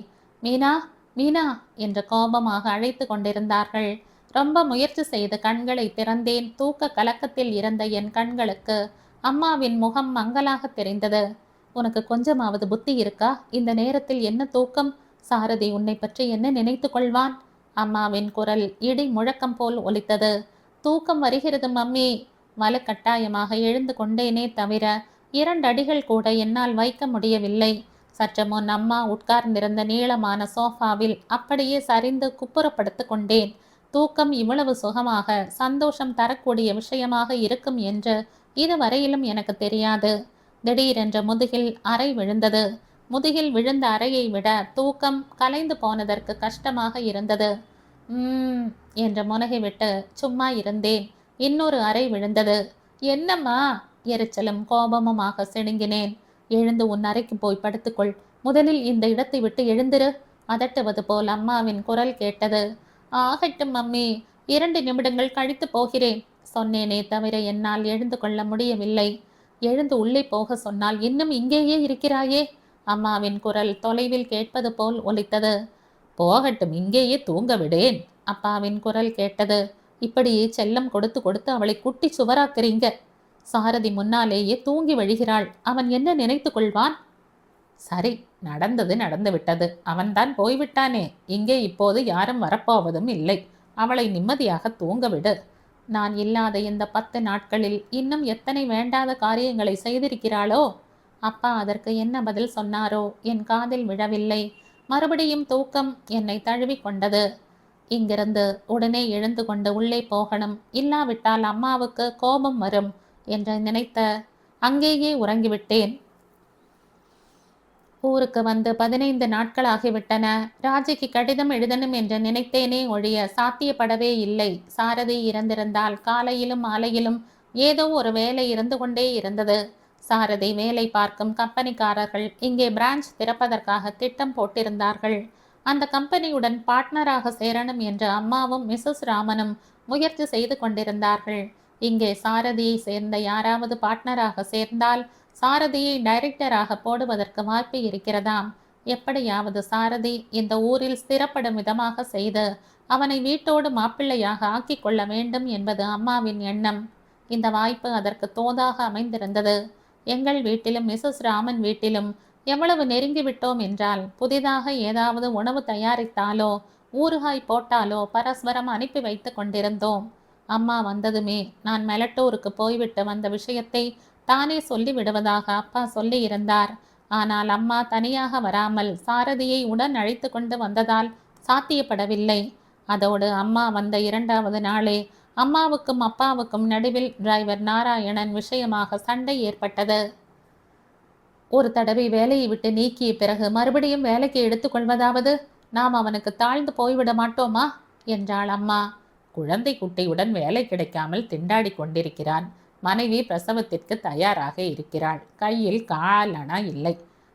மீனா, மீனா என்று கோபமாக அழைத்து கொண்டிருந்தார்கள். ரொம்ப முயற்சி செய்து கண்களை திறந்தேன். தூக்க கலக்கத்தில் இருந்த என் கண்களுக்கு அம்மாவின் முகம் மங்கலாக தெரிந்தது. உனக்கு கொஞ்சமாவது புத்தி இருக்கா? இந்த நேரத்தில் என்ன தூக்கம்? சாரதி உன்னை பற்றி என்ன நினைத்து கொள்வான்? அம்மாவின் குரல் இடி முழக்கம் போல் ஒலித்தது. தூக்கம் வருகிறது மம்மி. வலுக்கட்டாயமாக எழுந்து கொண்டேனே தவிர 2 அடிகள் கூட என்னால் வைக்க முடியவில்லை. சற்று முன் அம்மா உட்கார்ந்திருந்த நீளமான சோஃபாவில் அப்படியே சரிந்து குப்புறப்படுத்து கொண்டேன். தூக்கம் இவ்வளவு சுகமாக சந்தோஷம் தரக்கூடிய விஷயமாக இருக்கும் என்று இதுவரையிலும் எனக்கு தெரியாது. திடீரென்று முதுகில் அறை விழுந்தது. முதுகில் விழுந்த அறையை விட தூக்கம் கலைந்து போனதற்கு கஷ்டமாக இருந்தது. என்று முனகிவிட்டு சும்மா இருந்தேன். இன்னொரு அறை விழுந்தது. என்னம்மா? எரிச்சலும் கோபமுமாக சிணுங்கினேன். எழுந்து உன் அறைக்கு போய் படுத்துக்கொள். முதலில் இந்த இடத்தை விட்டு எழுந்திரு. அதட்டுவது போல் அம்மாவின் குரல் கேட்டது. ஆகட்டும் மம்மி, 2 நிமிடங்கள் கழித்து போகிறேன் சொன்னேனே தவிர என்னால் எழுந்து கொள்ள முடியவில்லை. எழுந்து உள்ளே போக சொன்னால் இன்னும் இங்கேயே இருக்கிறாயே? அம்மாவின் குரல் தொலைவில் கேட்பது போல் ஒலித்தது. போகட்டும், இங்கேயே தூங்க விடேன். அப்பாவின் குரல் கேட்டது. இப்படியே செல்லம் கொடுத்து கொடுத்து அவளை குட்டி சுவராக்குறீங்க. சாரதி முன்னாலேயே தூங்கி வழிகிறாள். அவன் என்ன நினைத்து கொள்வான்? சரி, நடந்தது நடந்து விட்டது. அவன்தான் போய்விட்டானே. இங்கே இப்போது யாரும் வரப்போவதும் இல்லை. அவளை நிம்மதியாக தூங்க விடு. நான் இல்லாத இந்த 10 நாட்களில் இன்னும் எத்தனை வேண்டாத காரியங்களை செய்திருக்கிறாளோ? அப்பா அதற்கு என்ன பதில் சொன்னாரோ என் காதில் விழவில்லை. மறுபடியும் தூக்கம் என்னை தழுவி கொண்டது. இங்கிருந்து உடனே எழுந்து கொண்டு உள்ளே போகணும். இல்லாவிட்டால் அம்மாவுக்கு கோபம் வரும் என்று நினைத்த அங்கேயே உறங்கிவிட்டேன். ஊருக்கு வந்து 15 நாட்களாகிவிட்டன. ராஜிக்கு கடிதம் எழுதணும் என்று நினைத்தேனே ஒழிய சாத்தியப்படவே இல்லை. சாரதி இறந்திருந்தால் காலையிலும் மாலையிலும் ஏதோ ஒரு வேலை இருந்து கொண்டே இருந்தது. சாரதி வேலை பார்க்கும் கம்பெனிக்காரர்கள் இங்கே பிரான்ச் திறப்பதற்காக திட்டம் போட்டிருந்தார்கள். அந்த கம்பெனியுடன் பார்ட்னராக சேரணும் என்று அம்மாவும் மிஸ்ஸஸ் ராமனும் முயற்சி செய்து கொண்டிருந்தார்கள். இங்கே சாரதியை சேர்ந்த யாராவது பார்ட்னராக சேர்ந்தால் சாரதியை டைரக்டராக போடுவதற்கு வாய்ப்பு இருக்கிறதாம். எப்படியாவது சாரதி இந்த ஊரில் ஸ்திரப்படும் விதமாக செய்து அவனை வீட்டோடு மாப்பிள்ளையாக ஆக்கிக் கொள்ள வேண்டும் என்பது அம்மாவின் எண்ணம். இந்த வாய்ப்பு அதற்கு தோதாக அமைந்திருந்தது. எங்கள் வீட்டிலும் மிஸ்ஸஸ் ராமன் வீட்டிலும் எவ்வளவு நெருங்கிவிட்டோம் என்றால், புதிதாக ஏதாவது உணவு தயாரித்தாலோ ஊறுகாய் போட்டாலோ பரஸ்பரம் அனுப்பி வைத்து கொண்டிருந்தோம். அம்மா வந்ததுமே நான் மெலட்டூருக்கு போய்விட்டு வந்த விஷயத்தை தானே சொல்லி விடுவதாக அப்பா சொல்லி இருந்தார். ஆனால் அம்மா தனியாக வராமல் சாரதியை உடன் அழைத்து கொண்டு வந்ததால் சாத்தியப்படவில்லை. அதோடு அம்மா வந்த 2வது நாளே அம்மாவுக்கும் அப்பாவுக்கும் நடுவில் டிரைவர் நாராயணன் விஷயமாக சண்டை ஏற்பட்டது. ஒரு தடவை வேலையை விட்டு நீக்கிய பிறகு மறுபடியும் வேலைக்கு எடுத்துக்கொள்வதாவது நாம் அவனுக்கு தாழ்ந்து போய்விட மாட்டோமா என்றாள் அம்மா. குழந்தை குட்டியுடன் வேலை கிடைக்காமல் திண்டாடி கொண்டிருக்கிறான். மனைவி பிரசவத்திற்கு தயாராக இருக்கிறாள். கையில் காலணா இல்லை.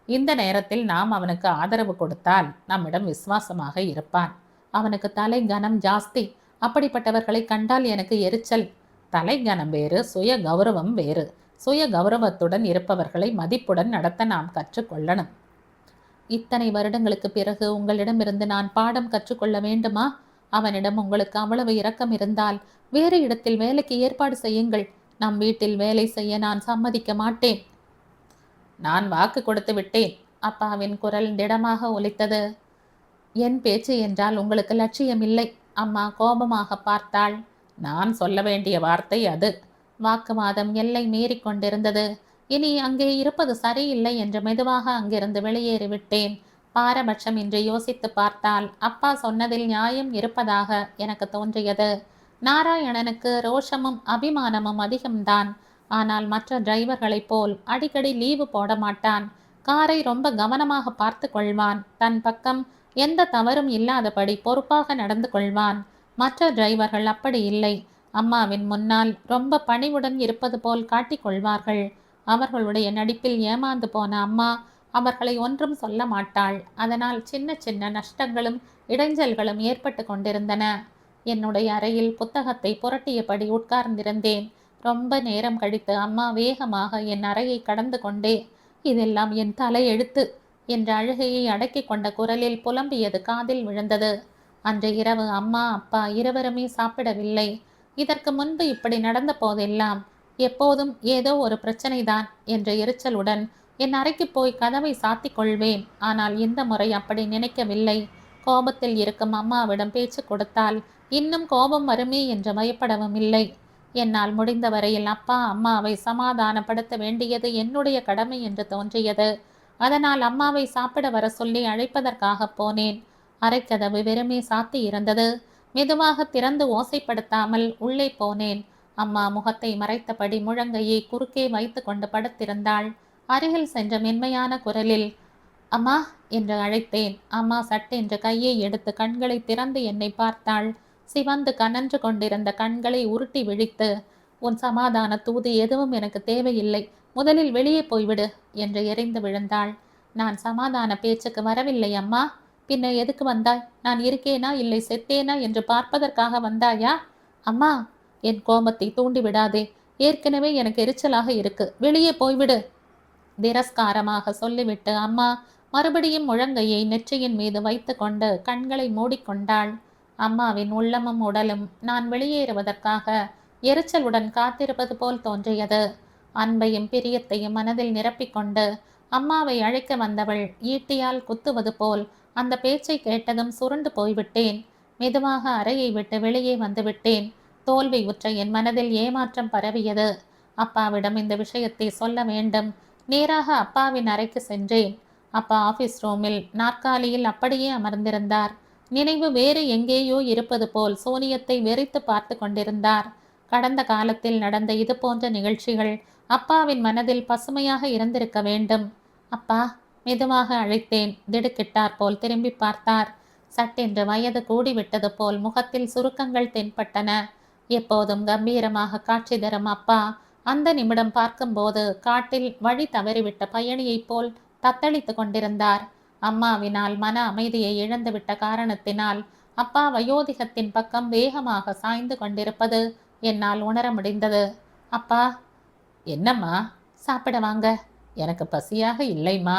இந்த நேரத்தில் நாம் அவனுக்கு ஆதரவு கொடுத்தால் நம்மிடம் விசுவாசமாக இருப்பான். அவனுக்கு தலை கனம் ஜாஸ்தி. அப்படிப்பட்டவர்களை கண்டால் எனக்கு எரிச்சல். தலை கனம் வேறு, சுய கௌரவம் வேறு. சுய கௌரவத்துடன் இருப்பவர்களை மதிப்புடன் நடத்த நாம் கற்றுக்கொள்ளணும். இத்தனை வருடங்களுக்கு பிறகு உங்களிடமிருந்து நான் பாடம் கற்றுக்கொள்ள வேண்டுமா? அவனிடம் உங்களுக்கு அவ்வளவு இரக்கம் இருந்தால் வேறு இடத்தில் வேலைக்கு ஏற்பாடு செய்யுங்கள். நம் வீட்டில் வேலை செய்ய நான் சம்மதிக்க மாட்டேன். நான் வாக்கு கொடுத்து விட்டேன். அப்பாவின் குரல் திடமாக ஒலித்தது. என் பேச்சு என்றால் உங்களுக்கு லட்சியம் இல்லை. அம்மா கோபமாக பார்த்தாள். நான் சொல்ல வேண்டிய வார்த்தை அது. வாக்குவாதம் எல்லை மீறி கொண்டிருந்தது. இனி அங்கே இருப்பது சரியில்லை என்று மெதுவாக அங்கிருந்து வெளியேறிவிட்டேன். பாரபட்சம் என்று யோசித்து பார்த்தால் அப்பா சொன்னதில் நியாயம் இருப்பதாக எனக்கு தோன்றியது. நாராயணனுக்கு ரோஷமும் அபிமானமும் அதிகம்தான். ஆனால் மற்ற டிரைவர்களைப் போல் அடிக்கடி லீவு போட மாட்டான். காரை ரொம்ப கவனமாக பார்த்து கொள்வான். தன் பக்கம் எந்த தவறும் இல்லாதபடி பொறுப்பாக நடந்து கொள்வான். மற்ற டிரைவர்கள் அப்படி இல்லை. அம்மாவின் முன்னால் ரொம்ப பணிவுடன் இருப்பது போல் காட்டிக்கொள்வார்கள். அவர்களுடைய நடிப்பில் ஏமாந்து போன அம்மா அவர்களை ஒன்றும் சொல்ல மாட்டாள். அதனால் சின்ன சின்ன நஷ்டங்களும் இடைஞ்சல்களும் ஏற்பட்டு கொண்டிருந்தன. என்னுடைய அறையில் புத்தகத்தை புரட்டியபடி உட்கார்ந்திருந்தேன். ரொம்ப நேரம் கழித்து அம்மா வேகமாக என் அறையை கடந்து கொண்டே, இதெல்லாம் என் தலையெழுத்து என்ற அழுகையை அடக்கி கொண்ட குரலில் புலம்பியது காதில் விழுந்தது. அன்று இரவு அம்மா அப்பா இருவருமே சாப்பிடவில்லை. இதற்கு முன்பு இப்படி நடந்த போதெல்லாம் எப்போதும் ஏதோ ஒரு பிரச்சனைதான் என்ற எரிச்சலுடன் என் அறைக்கு போய் கதவை சாத்தி கொள்வேன். ஆனால் இந்த முறை அப்படி நினைக்கவில்லை. கோபத்தில் இருக்கும் அம்மாவிடம் பேச்சு கொடுத்தால் இன்னும் கோபம் வருமே என்று பயப்படவும் இல்லை. என்னால் முடிந்த வரையில் அப்பா அம்மாவை சமாதானப்படுத்த வேண்டியது என்னுடைய கடமை என்று தோன்றியது. அதனால் அம்மாவை சாப்பிட வர சொல்லி அழைப்பதற்காக போனேன். அறைக்கதவு வெறுமே சாத்தி இருந்தது. மெதுவாக திறந்து ஓசைப்படுத்தாமல் உள்ளே போனேன். அம்மா முகத்தை மறைத்தபடி முழங்கையை குறுக்கே வைத்து கொண்டு படுத்திருந்தாள். அருகில் சென்ற மென்மையான குரலில் அம்மா என்று அழைத்தேன். அம்மா சட்டென்று கையை எடுத்து கண்களை திறந்து என்னை பார்த்தாள். சிவந்து கனன்று கொண்டிருந்த கண்களை உருட்டி விழித்து, உன் சமாதான தூது எதுவும் எனக்கு தேவையில்லை, முதலில் வெளியே போய்விடு என்று எரிந்து விழுந்தாள். நான் சமாதான பேச்சுக்கு வரவில்லை அம்மா. பின்ன எதுக்கு வந்தாய்? நான் இருக்கேனா இல்லை செத்தேனா என்று பார்ப்பதற்காக வந்தாயா? அம்மா, என் கோபத்தை தூண்டிவிடாதே. ஏற்கனவே எனக்கு எரிச்சலாக இருக்கு. வெளியே போய்விடு. திரஸ்காரமாக சொல்லிவிட்டு அம்மா மறுபடியும் முழங்கையை நெற்றியின் மீது வைத்து கொண்டு கண்களை மூடிக்கொண்டாள். அம்மாவின் உள்ளமும் உடலும் நான் வெளியேறுவதற்காக எரிச்சலுடன் காத்திருப்பது போல் தோன்றியது. அன்பையும் பிரியத்தையும் மனதில் நிரப்பிக்கொண்டு அம்மாவை அழைக்க வந்தவள் ஈட்டியால் குத்துவது போல் அந்த பேச்சை கேட்டதும் சுருண்டு போய்விட்டேன். மெதுவாக அறையை விட்டு வெளியே வந்துவிட்டேன். தோல்வி உற்ற என் மனதில் ஏமாற்றம் பரவியது. அப்பாவிடம் இந்த விஷயத்தை சொல்ல வேண்டும். நேராக அப்பாவின் அறைக்கு சென்றேன். அப்பா ஆபீஸ் ரூமில் நாற்காலியில் அப்படியே அமர்ந்திருந்தார். நினைவு வேறு எங்கேயோ இருப்பது போல் சோனியத்தை வெறித்து பார்த்து கொண்டிருந்தார். கடந்த காலத்தில் நடந்த இது போன்ற நிகழ்ச்சிகள் அப்பாவின் மனதில் பசுமையாக இருந்திருக்க வேண்டும். அப்பா, மெதுவாக அழைத்தேன். திடுக்கிட்டார் போல் திரும்பி பார்த்தார். சட்டென்று வயது கூடிவிட்டது போல் முகத்தில் சுருக்கங்கள் தென்பட்டன. எப்போதும் கம்பீரமாக காட்சி தரும் அப்பா அந்த நிமிடம் பார்க்கும்போது காட்டில் வழி தவறிவிட்ட பயணியைப் போல் தத்தளித்து கொண்டிருந்தார். அம்மாவினால் மன அமைதியை இழந்துவிட்ட காரணத்தினால் அப்பா வயோதிகத்தின் பக்கம் வேகமாக சாய்ந்து கொண்டிருப்பது என்னால் உணர முடிந்தது. அப்பா. என்னம்மா? சாப்பிட வாங்க. எனக்கு பசியாக இல்லைம்மா.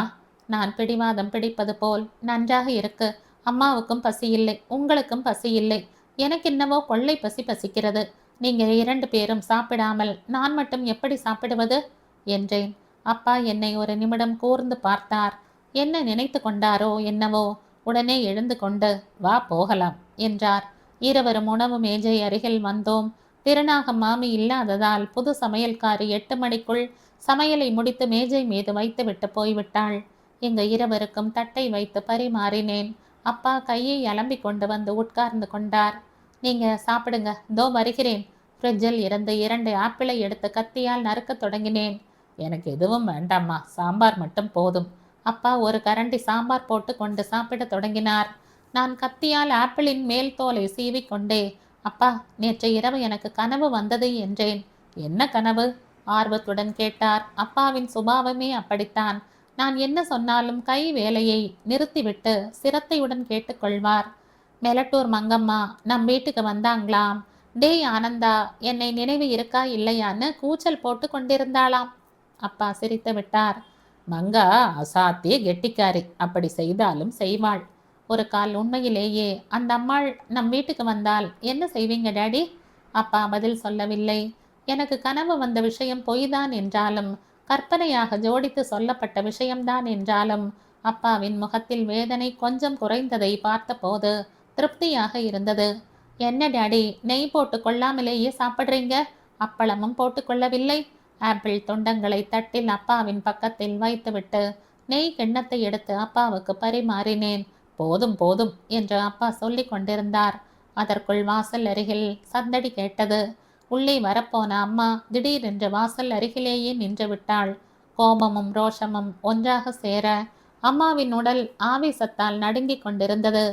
நான் பிடிவாதம் பிடிப்பது போல் நன்றாக இருக்கு. அம்மாவுக்கும் பசி இல்லை, உங்களுக்கும் பசி இல்லை. எனக்கு என்னவோ கொள்ளை பசி பசிக்கிறது. நீங்க 2 பேரும் சாப்பிடாமல் நான் மட்டும் எப்படி சாப்பிடுவது என்றேன். அப்பா என்னை ஒரு நிமிடம் கூர்ந்து பார்த்தார். என்ன நினைத்து கொண்டாரோ என்னவோ, உடனே எழுந்து கொண்டு வா போகலாம் என்றார். இருவரும் உணவு மேஜை அருகில் வந்தோம். திருநாகம் மாமி இல்லாததால் புது சமையல்காரி 8 மணிக்குள் சமையலை முடித்து மேஜை மீது வைத்துவிட்டு போய்விட்டாள். எங்க இருவருக்கும் தட்டை வைத்து பரிமாறினேன். அப்பா கையை அலம்பிக் கொண்டு வந்து உட்கார்ந்து கொண்டார். நீங்க சாப்பிடுங்க, தோ வருகிறேன். ஃப்ரிட்ஜில் இருந்து 2 ஆப்பிளை எடுத்து கத்தியால் நறுக்கத் தொடங்கினேன். எனக்கு எதுவும் வேண்டாம்மா, சாம்பார் மட்டும் போதும். அப்பா ஒரு கரண்டி சாம்பார் போட்டு கொண்டு சாப்பிடத் தொடங்கினார். நான் கத்தியால் ஆப்பிளின் மேல் தோலை சீவிக்கொண்டே, அப்பா நேற்று இரவு எனக்கு கனவு வந்தது என்றேன். என்ன கனவு? ஆர்வத்துடன் கேட்டார். அப்பாவின் சுபாவமே அப்படித்தான். நான் என்ன சொன்னாலும் கை வேலையை நிறுத்திவிட்டு சிரத்தையுடன் கேட்டுக்கொள்வார். மெலட்டூர் மங்கம்மா நம் வீட்டுக்கு வந்தாங்களாம். டேய் ஆனந்தா, என்னை நினைவு இருக்கா இல்லையான்னு கூச்சல் போட்டு கொண்டிருந்தாளாம். அப்பா சிரித்து விட்டார். மங்கா அசாத்திய கெட்டிக்காரி, அப்படி செய்தாலும் செய்வாள். ஒரு கால் உண்மையிலேயே அந்த அம்மாள் நம் வீட்டுக்கு வந்தால் என்ன செய்வீங்க டாடி? அப்பா பதில் சொல்லவில்லை. எனக்கு கனவு வந்த விஷயம் பொய்தான் என்றாலும், கற்பனையாக ஜோடித்து சொல்லப்பட்ட விஷயம்தான் என்றாலும், அப்பாவின் முகத்தில் வேதனை கொஞ்சம் குறைந்ததை பார்த்தபோது திருப்தியாக இருந்தது. என்ன டாடி, நெய் போட்டு கொள்ளாமலேயே சாப்பிட்றீங்க? அப்பளமும் போட்டுக்கொள்ளவில்லை? ஆப்பிள் துண்டங்களை தட்டில் அப்பாவின் பக்கத்தில் வைத்துவிட்டு நெய் கிண்ணத்தை எடுத்து அப்பாவுக்கு பரிமாறினேன். போதும் போதும் என்று அப்பா சொல்லிக் கொண்டிருந்தார். அதற்குள் வாசல் அருகில் சந்தடி கேட்டது. உள்ளே வரப்போன அம்மா திடீரென்று வாசல் அருகிலேயே நின்று விட்டாள். கோபமும் ரோஷமும் ஒன்றாக சேர அம்மாவின் உடல் ஆவேசத்தால் நடுங்கிக் கொண்டிருந்தது.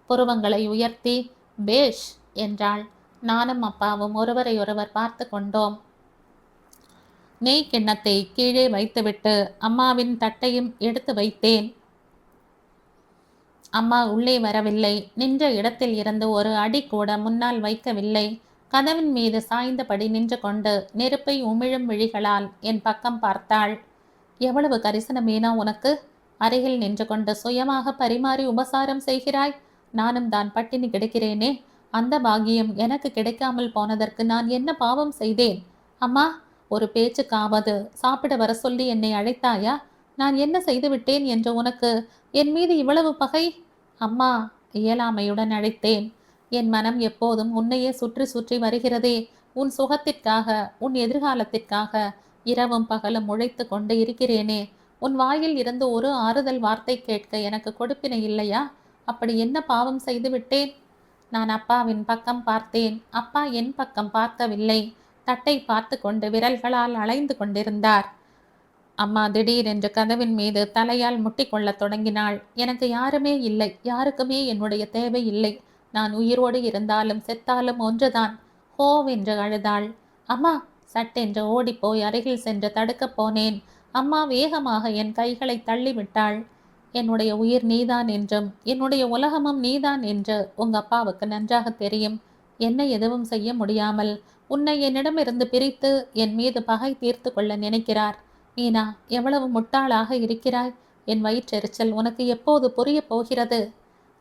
புருவங்களை உயர்த்தி பேஷ் என்றாள். நானும் அப்பாவும் ஒருவரையொருவர் பார்த்து கொண்டோம். நெய் கிண்ணத்தை கீழே வைத்துவிட்டு அம்மாவின் தட்டையும் எடுத்து வைத்தேன். அம்மா உள்ளே வரவில்லை. நின்ற இடத்தில் இருந்து ஒரு அடி கூட முன்னால் வைக்கவில்லை. கதவின் மீது சாய்ந்தபடி நின்று கொண்டு நெருப்பை உமிழும் விழிகளால் என் பக்கம் பார்த்தாள். எவ்வளவு கரிசனமேனா உனக்கு? அருகில் நின்று கொண்டு சுயமாக பரிமாறி உபசாரம் செய்கிறாய். நானும் தான் பட்டினி கிடக்கிறேனே. அந்த பாக்கியம் எனக்கு கிடைக்காமல் போனதற்கு நான் என்ன பாவம் செய்தேன்? அம்மா, ஒரு பேச்சுக்காவது சாப்பிட வர சொல்லி என்னை அழைத்தாயா? நான் என்ன செய்துவிட்டேன் என்று உனக்கு என் மீது இவ்வளவு பகை? அம்மா, இயலாமையுடன் அழைத்தேன். என் மனம் எப்போதும் உன்னையே சுற்றி சுற்றி வருகிறதே. உன் சுகத்திற்காக, உன் எதிர்காலத்திற்காக இரவும் பகலும் உழைத்து கொண்டு இருக்கிறேனே. உன் வாயில் இருந்து ஒரு ஆறுதல் வார்த்தை கேட்க எனக்கு கொடுப்பினை இல்லையா? அப்படி என்ன பாவம் செய்து விட்டேன்? நான் அப்பாவின் பக்கம் பார்த்தேன். அப்பா என் பக்கம் பார்க்கவில்லை. தட்டை பார்த்து கொண்டு விரல்களால் அலைந்து கொண்டிருந்தார். அம்மா திடீரென்று கதவின் மீது தலையால் முட்டிக்கொள்ளத் தொடங்கினாள். எனக்கு யாருமே இல்லை, யாருக்குமே என்னுடைய தேவை இல்லை. நான் உயிரோடு இருந்தாலும் செத்தாலும் ஒன்றுதான். ஹோவென்று அழுதாள். அம்மா, சட்டென்று ஓடிப்போய் அருகில் சென்று தடுக்கப் போனேன். அம்மா வேகமாக என் கைகளை தள்ளிவிட்டாள். என்னுடைய உயிர் நீதான் என்றும் என்னுடைய உலகமும் நீதான் என்று உங்க அப்பாவுக்கு நன்றாக தெரியும். என்னை எதுவும் செய்ய முடியாமல் உன்னை என்னிடமிருந்து பிரித்து என் மீது பகை தீர்த்து கொள்ள நினைக்கிறார். மீனா, எவ்வளவு முட்டாளாக இருக்கிறாய். என் வயிற்றெரிச்சல் உனக்கு எப்போது புரிய போகிறது?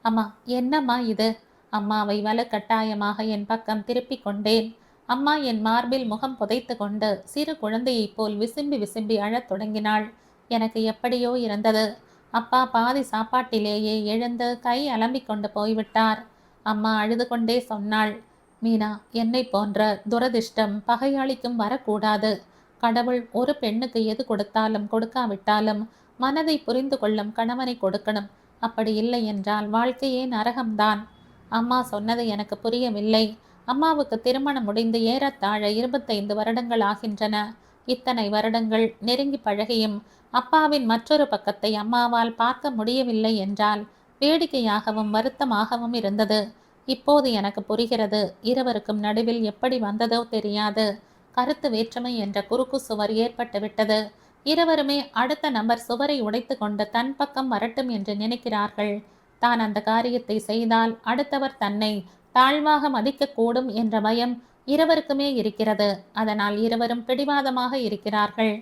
அம்மா, என்னம்மா இது? அம்மாவை வலுக்கட்டாயமாக என் பக்கம் திருப்பிக் கொண்டேன். அம்மா என் மார்பில் முகம் புதைத்து கொண்டு சிறு குழந்தையைப் போல் விசும்பி விசும்பி அழத் தொடங்கினாள். எனக்கு எப்படியோ இருந்தது. அப்பா பாதி சாப்பாட்டிலேயே எழுந்து கை அலம்பிக் கொண்டு போய்விட்டார். அம்மா அழுது கொண்டே சொன்னாள், மீனா, என்னை போன்ற துரதிர்ஷ்டம் பகையாளிக்கும் வரக்கூடாது. கடவுள் ஒரு பெண்ணுக்கு எது கொடுத்தாலும் கொடுக்காவிட்டாலும் மனதை புரிந்து கொள்ளும் கணவனை கொடுக்கணும். அப்படி இல்லை என்றால் வாழ்க்கையே நரகம்தான். அம்மா சொன்னது எனக்கு புரியவில்லை. அம்மாவுக்கு திருமணம் முடிந்து ஏறத்தாழ 25 வருடங்கள் ஆகின்றன. இத்தனை வருடங்கள் நெருங்கி பழகியும் அப்பாவின் மற்றொரு பக்கத்தை அம்மாவால் பார்க்க முடியவில்லை என்றால் வேடிக்கையாகவும் வருத்தமாகவும் இருந்தது. இப்போது எனக்கு புரிகிறது. இருவருக்கும் நடுவில் எப்படி வந்ததோ தெரியாது. கருத்து வேற்றுமை என்ற குறுக்கு சுவர் ஏற்பட்டு விட்டது. இருவருமே அடுத்த நபர் சுவரை உடைத்து கொண்டு தன் பக்கம் வரட்டும் என்று நினைக்கிறார்கள். தான் அந்த காரியத்தை செய்தால் அடுத்தவர் தன்னை தாழ்வாக மதிக்கக்கூடும் என்ற பயம் இருவருக்குமே இருக்கிறது. அதனால் இருவரும் பிடிவாதமாக இருக்கிறார்கள்.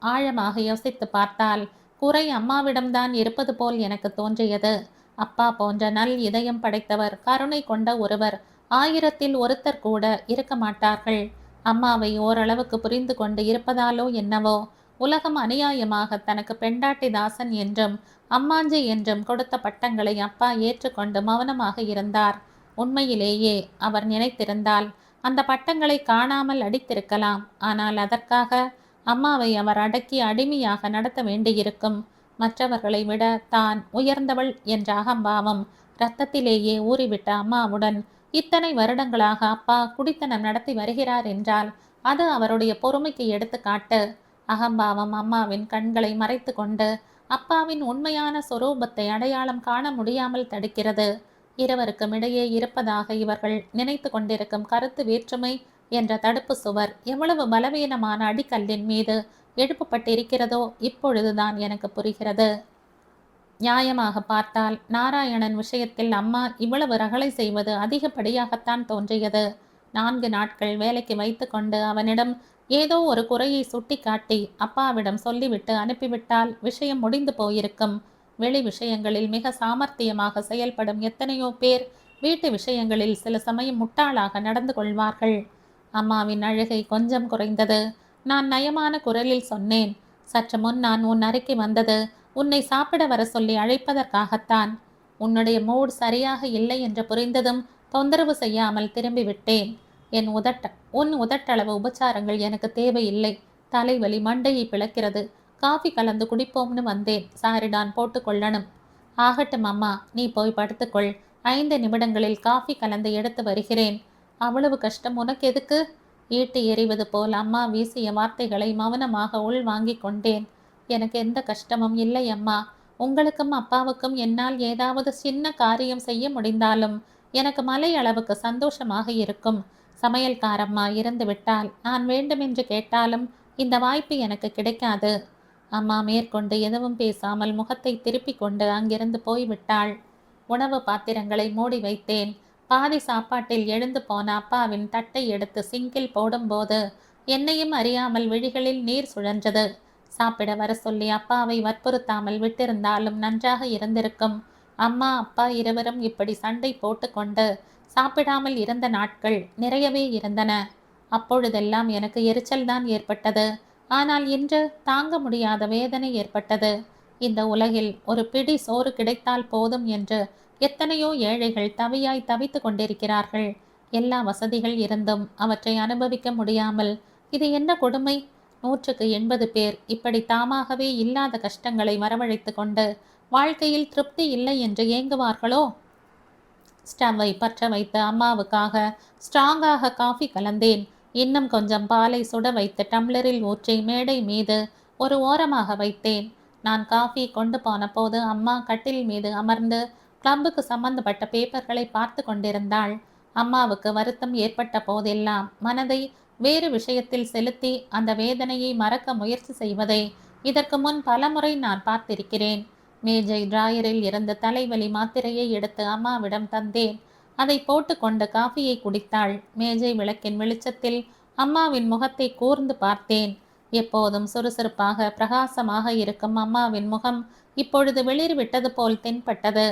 ஆழமாக யோசித்து பார்த்தால் குறை அம்மாவிடம்தான் இருப்பது போல் எனக்கு தோன்றியது. அப்பா போன்ற நல் இதயம் படைத்தவர், கருணை கொண்ட ஒருவர் 1000ல் ஒருத்தர் கூட இருக்க மாட்டார்கள். அம்மாவை ஓரளவுக்கு புரிந்து கொண்டு இருப்பதாலோ என்னவோ, உலகம் அநியாயமாக தனக்கு பெண்டாட்டி தாசன் என்றும் அம்மாஞ்சி என்றும் கொடுத்த பட்டங்களை அப்பா ஏற்றுக்கொண்டு மௌனமாக இருந்தார். உண்மையிலேயே அவர் நினைத்திருந்தால் அந்த பட்டங்களை காணாமல் அடித்திருக்கலாம். ஆனால் அதற்காக அம்மாவை அவர் அடக்கி அடிமையாக நடத்த வேண்டியிருக்கும். மற்றவர்களை விட தான் உயர்ந்தவள் என்ற அகம்பாவம் இரத்தத்திலேயே ஊறிவிட்ட அம்மாவுடன் இத்தனை வருடங்களாக அப்பா குடித்தனம் நடத்தி வருகிறார் என்றால் அது அவருடைய பொறுமைக்கு எடுத்துக்காட்டு. அகம்பாவம் அம்மாவின் கண்களை மறைத்து கொண்டு அப்பாவின் உண்மையான சொரூபத்தை அடையாளம் காண முடியாமல் தடுக்கிறது. இருவருக்கும் இடையே இருப்பதாக இவர்கள் நினைத்து கொண்டிருக்கும் கருத்து வேற்றுமை என்ற தடுப்பு சுவர் எவ்வளவு பலவீனமான அடிக்கல்லின் மீது எழுப்பப்பட்டிருக்கிறதோ இப்பொழுதுதான் எனக்கு புரிகிறது. நியாயமாக பார்த்தால் நாராயணன் விஷயத்தில் அம்மா இவ்வளவு ரகளை செய்வது அதிகப்படியாகத்தான் தோன்றியது. 4 நாட்கள் வேலைக்கு வைத்து கொண்டு அவனிடம் ஏதோ ஒரு குறையை சுட்டி காட்டி அப்பாவிடம் சொல்லிவிட்டு அனுப்பிவிட்டால் விஷயம் முடிந்து போயிருக்கும். வெளி விஷயங்களில் மிக சாமர்த்தியமாக செயல்படும் எத்தனையோ பேர் வீட்டு விஷயங்களில் சில சமயம் முட்டாளாக நடந்து கொள்வார்கள். அம்மாவின் அழுகை கொஞ்சம் குறைந்தது. நான் நயமான குரலில் சொன்னேன், சற்று முன் நான் உன் அறைக்கு வந்தது உன்னை சாப்பிட வர சொல்லி அழைப்பதற்காகத்தான். உன்னுடைய மூட் சரியாக இல்லை என்று புரிந்ததும் தொந்தரவு செய்யாமல் திரும்பிவிட்டேன். உன் உதட்டளவு உபச்சாரங்கள் எனக்கு தேவையில்லை. தலைவலி மண்டையை பிளக்கிறது. காஃபி கலந்து குடிப்போம்னு வந்தேன். சாரிடான் போட்டுக்கொள்ளணும். ஆகட்டும் அம்மா, நீ போய் படுத்துக்கொள். 5 நிமிடங்களில் காஃபி கலந்து எடுத்து வருகிறேன். அவ்வளவு கஷ்டம் உனக்கு எதுக்கு? ஈட்டி எறிவது போல் அம்மா வீசிய வார்த்தைகளை மௌனமாக உள் வாங்கி கொண்டேன். எனக்கு எந்த கஷ்டமும் இல்லை அம்மா. உங்களுக்கும் அப்பாவுக்கும் என்னால் ஏதாவது சின்ன காரியம் செய்ய முடிந்தாலும் எனக்கு மலை அளவுக்கு சந்தோஷமாக இருக்கும். சமையல்காரம்மா இருந்து விட்டால் நான் வேண்டுமென்று கேட்டாலும் இந்த வாய்ப்பு எனக்கு கிடைக்காது. அம்மா மேற்கொண்டு எதுவும் பேசாமல் முகத்தை திருப்பிக் கொண்டு அங்கிருந்து போய்விட்டாள். உணவு பாத்திரங்களை மூடி வைத்தேன். பாதி சாப்பாட்டில் எழுந்து போன அப்பாவின் தட்டை எடுத்து சிங்கில் போடும்போது என்னையும் அறியாமல் விழிகளில் நீர் சுழன்றது. சாப்பிட வர சொல்லி அப்பாவை வற்புறுத்தாமல் விட்டிருந்தாலும் நன்றாக இருந்திருக்கும். அம்மா அப்பா இருவரும் இப்படி சண்டை போட்டுக்கொண்டு சாப்பிடாமல் இருந்த நாட்கள் நிறையவே இருந்தன. அப்பொழுதெல்லாம் எனக்கு எரிச்சல்தான் ஏற்பட்டது. ஆனால் இன்று தாங்க முடியாத வேதனை ஏற்பட்டது. இந்த உலகில் ஒரு பிடி சோறு கிடைத்தால் போதும் என்று எத்தனையோ ஏழைகள் தவியாய் தவித்து கொண்டிருக்கிறார்கள். எல்லா வசதிகள் இருந்தும் அவற்றை அனுபவிக்க முடியாமல் இது என்ன கொடுமை? 100க்கு 80 பேர் இப்படி தாமாகவே இல்லாத கஷ்டங்களை வரவழைத்து கொண்டு வாழ்க்கையில் திருப்தி இல்லை என்று ஏங்குவார்களோ? ஸ்டவ்வை பற்ற வைத்து அம்மாவுக்காக ஸ்ட்ராங்காக காஃபி கலந்தேன். இன்னும் கொஞ்சம் பாலை சுட வைத்து டம்ளரில் ஊற்றி மேடை மீது ஒரு ஓரமாக வைத்தேன். நான் காஃபி கொண்டு போன போது அம்மா கட்டில் மீது அமர்ந்து கிளப்புக்கு சம்பந்தப்பட்ட பேப்பர்களை பார்த்து கொண்டிருந்தாள். அம்மாவுக்கு வருத்தம் ஏற்பட்ட போதெல்லாம் மனதை வேறு விஷயத்தில் செலுத்தி அந்த வேதனையை மறக்க முயற்சி செய்வதை இதற்கு முன் பலமுறை நான் பார்த்திருக்கிறேன். மேஜை டிராயரில் இருந்த தலைவலி மாத்திரையை எடுத்து அம்மாவிடம் தந்தேன். அதை போட்டுக்கொண்டு காஃபியை குடித்தாள். மேஜை விளக்கின் வெளிச்சத்தில் அம்மாவின் முகத்தை கூர்ந்து பார்த்தேன். எப்போதும் சுறுசுறுப்பாக பிரகாசமாக இருக்கும் அம்மாவின் முகம் இப்பொழுது வெளிர் விட்டது போல் தென்பட்டது.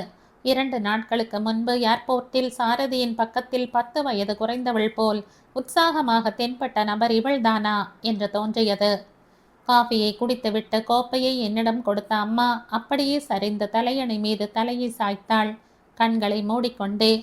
2 நாட்களுக்கு முன்பு ஏர்போர்ட்டில் சாரதியின் பக்கத்தில் 10 வயது குறைந்தவள் போல் உற்சாகமாக தென்பட்ட நபர் இவள்தானா என்று தோன்றியது. காஃபியை குடித்துவிட்டு கோப்பையை என்னிடம் கொடுத்த அம்மா அப்படியே சரிந்த தலையணை மீது தலையை சாய்த்தாள். கண்களை மூடிக்கொண்டே,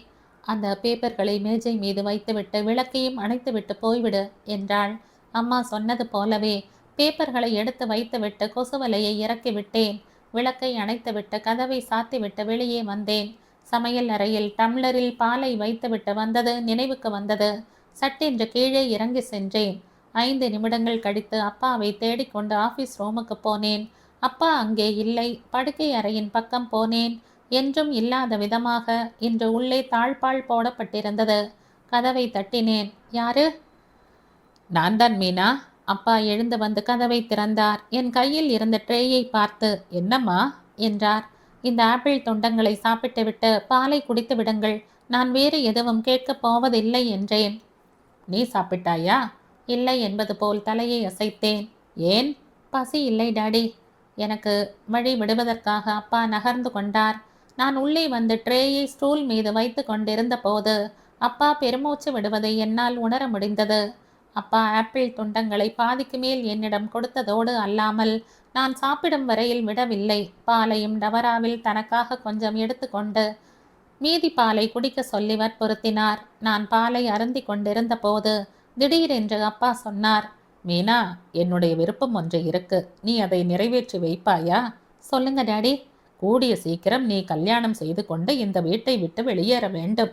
அந்த பேப்பர்களை மேஜை மீது வைத்துவிட்டு விளக்கையும் அணைத்துவிட்டு போய்விடு என்றாள். அம்மா சொன்னது போலவே பேப்பர்களை எடுத்து வைத்துவிட்டு கொசுவலையை இறக்கிவிட்டேன். விளக்கை அணைத்துவிட்டு கதவை சாத்திவிட்டு வெளியே வந்தேன். சமையல் அறையில் டம்ளரில் பாலை வைத்துவிட்டு வந்தது நினைவுக்கு வந்தது. சட்டென்று கீழே இறங்கி சென்றேன். 5 நிமிடங்கள் கழித்து அப்பாவை தேடிக்கொண்டு ஆஃபீஸ் ரூமுக்கு போனேன். அப்பா அங்கே இல்லை. படுக்கை அறையின் பக்கம் போனேன். என்றும் இல்லாத விதமாக இன்று உள்ளே தாழ்பால் போடப்பட்டிருந்தது. கதவை தட்டினேன். யாரு? நான் தான் மீனா. அப்பா எழுந்து வந்து கதவை திறந்தார். என் கையில் இருந்த ட்ரேயை பார்த்து, என்னம்மா என்றார். இந்த ஆப்பிள் தொண்டங்களை சாப்பிட்டுவிட்டு பாலை குடித்து விடுங்கள். நான் வேறு எதுவும் கேட்கப் போவதில்லை என்றேன். நீ சாப்பிட்டாயா? இல்லை என்பது போல் தலையை அசைத்தேன். ஏன்? பசி இல்லை டாடி. எனக்கு வழி விடுவதற்காக அப்பா நகர்ந்து கொண்டார். நான் உள்ளே வந்து ட்ரேயை ஸ்டூல் மீது வைத்து கொண்டிருந்த போது அப்பா பெருமூச்சு விடுவதை என்னால் உணர முடிந்தது. அப்பா ஆப்பிள் துண்டங்களை பாதிக்கு மேல் என்னிடம் கொடுத்ததோடு அல்லாமல் நான் சாப்பிடும் வரையில் விடவில்லை. பாலையும் டவராவில் தனக்காக கொஞ்சம் எடுத்துக்கொண்டு மீதி பாலை குடிக்க சொல்லி வற்புறுத்தினார். நான் பாலை அருந்தி கொண்டிருந்த போது திடீரென்று அப்பா சொன்னார், மீனா, என்னுடைய விருப்பம் ஒன்று இருக்கு, நீ அதை நிறைவேற்றி வைப்பாயா? சொல்லுங்க டாடி. கூடிய சீக்கிரம் நீ கல்யாணம் செய்து கொண்டு இந்த வீட்டை விட்டு வெளியேற வேண்டும்.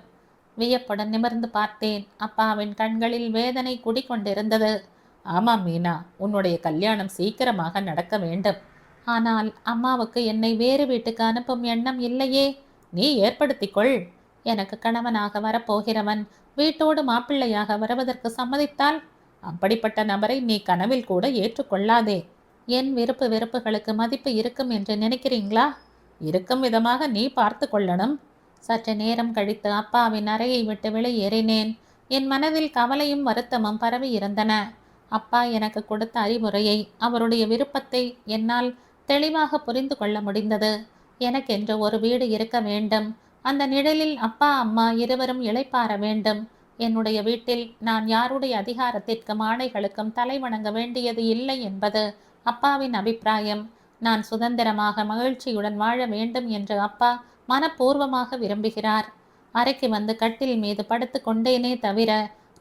வியப்புடன் நிமிர்ந்து பார்த்தேன். அப்பாவின் கண்களில் வேதனை குடிக்கொண்டிருந்தது. ஆமாம் மீனா, உன்னுடைய கல்யாணம் சீக்கிரமாக நடக்க வேண்டும். ஆனால் அம்மாவுக்கு என்னை வேறு வீட்டுக்கு அனுப்பும் எண்ணம் இல்லையே. நீ ஏற்படுத்திக்கொள். எனக்கு கணவனாக வரப்போகிறவன் வீட்டோடு மாப்பிள்ளையாக வருவதற்கு சம்மதித்தால் அப்படிப்பட்ட நபரை நீ கனவில் கூட ஏற்றுக்கொள்ளாதே. என் விருப்பு வெறுப்புகளுக்கு மதிப்பு இருக்கும் என்று நினைக்கிறீங்களா? இருக்கும் விதமாக நீ பார்த்து கொள்ளணும். சற்று நேரம் கழித்து அப்பாவின் அறையை விட்டு வெளியேறினேன். என் மனதில் கவலையும் வருத்தமும் பரவி இருந்தன. அப்பா எனக்கு கொடுத்த அறிவுரையை, அவருடைய விருப்பத்தை என்னால் தெளிவாக புரிந்து கொள்ள முடிந்தது. எனக்கென்று ஒரு வீடு இருக்க வேண்டும். அந்த நிழலில் அப்பா அம்மா இருவரும் இளைப்பாற வேண்டும். என்னுடைய வீட்டில் நான் யாருடைய அதிகாரத்திற்கும் ஆணைகளுக்கும் தலை வணங்க வேண்டியது இல்லை என்பது அப்பாவின் அபிப்பிராயம். நான் சுதந்திரமாக மகிழ்ச்சியுடன் வாழ வேண்டும் என்று அப்பா மனப்பூர்வமாக விரும்புகிறார். அறைக்கு வந்து கட்டில் மீது படுத்து கொண்டேனே தவிர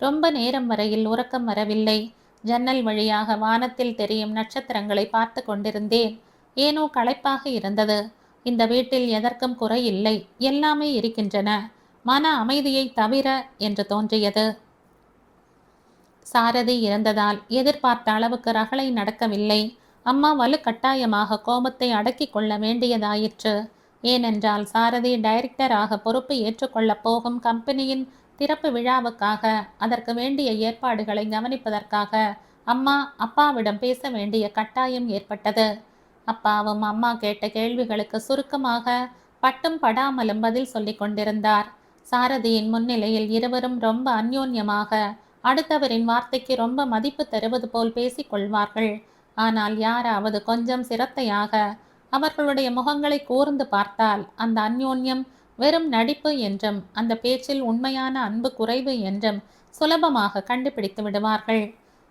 ரொம்ப நேரம் வரையில் உறக்கம் வரவில்லை. ஜன்னல் வழியாக வானத்தில் தெரியும் நட்சத்திரங்களை பார்த்து கொண்டிருந்தேன். ஏனோ களைப்பாக இருந்தது. இந்த வீட்டில் எதற்கும் குறை இல்லை, எல்லாமே இருக்கின்றன, மன அமைதியை தவிர என்று தோன்றியது. சாரதி இறந்ததால் எதிர்பார்த்த அளவுக்கு ரகளை நடக்கவில்லை. அம்மா வலுக்கட்டாயமாக கோபத்தை அடக்கி கொள்ள வேண்டியதாயிற்று. ஏனென்றால் சாரதி டைரக்டராக பொறுப்பு ஏற்றுக்கொள்ளப் போகும் கம்பெனியின் திறப்பு விழாவுக்காக, அதற்கு வேண்டிய ஏற்பாடுகளை கவனிப்பதற்காக அம்மா அப்பாவிடம் பேச வேண்டிய கட்டாயம் ஏற்பட்டது. அப்பாவும் அம்மா கேட்ட கேள்விகளுக்கு சுருக்கமாக பட்டும் படாமலும் பதில் சொல்லி கொண்டிருந்தார். சாரதியின் முன்னிலையில் இருவரும் ரொம்ப அந்யோன்யமாக, அடுத்தவரின் வார்த்தைக்கு ரொம்ப மதிப்பு தருவது போல் பேசிக்கொள்வார்கள். ஆனால் யாராவது கொஞ்சம் சிரத்தையாக அவர்களுடைய முகங்களை கூர்ந்து பார்த்தால் அந்த அந்யோன்யம் வெறும் நடிப்பு என்றும், அந்த பேச்சில் உண்மையான அன்பு குறைவு என்றும் சுலபமாக கண்டுபிடித்து விடுவார்கள்.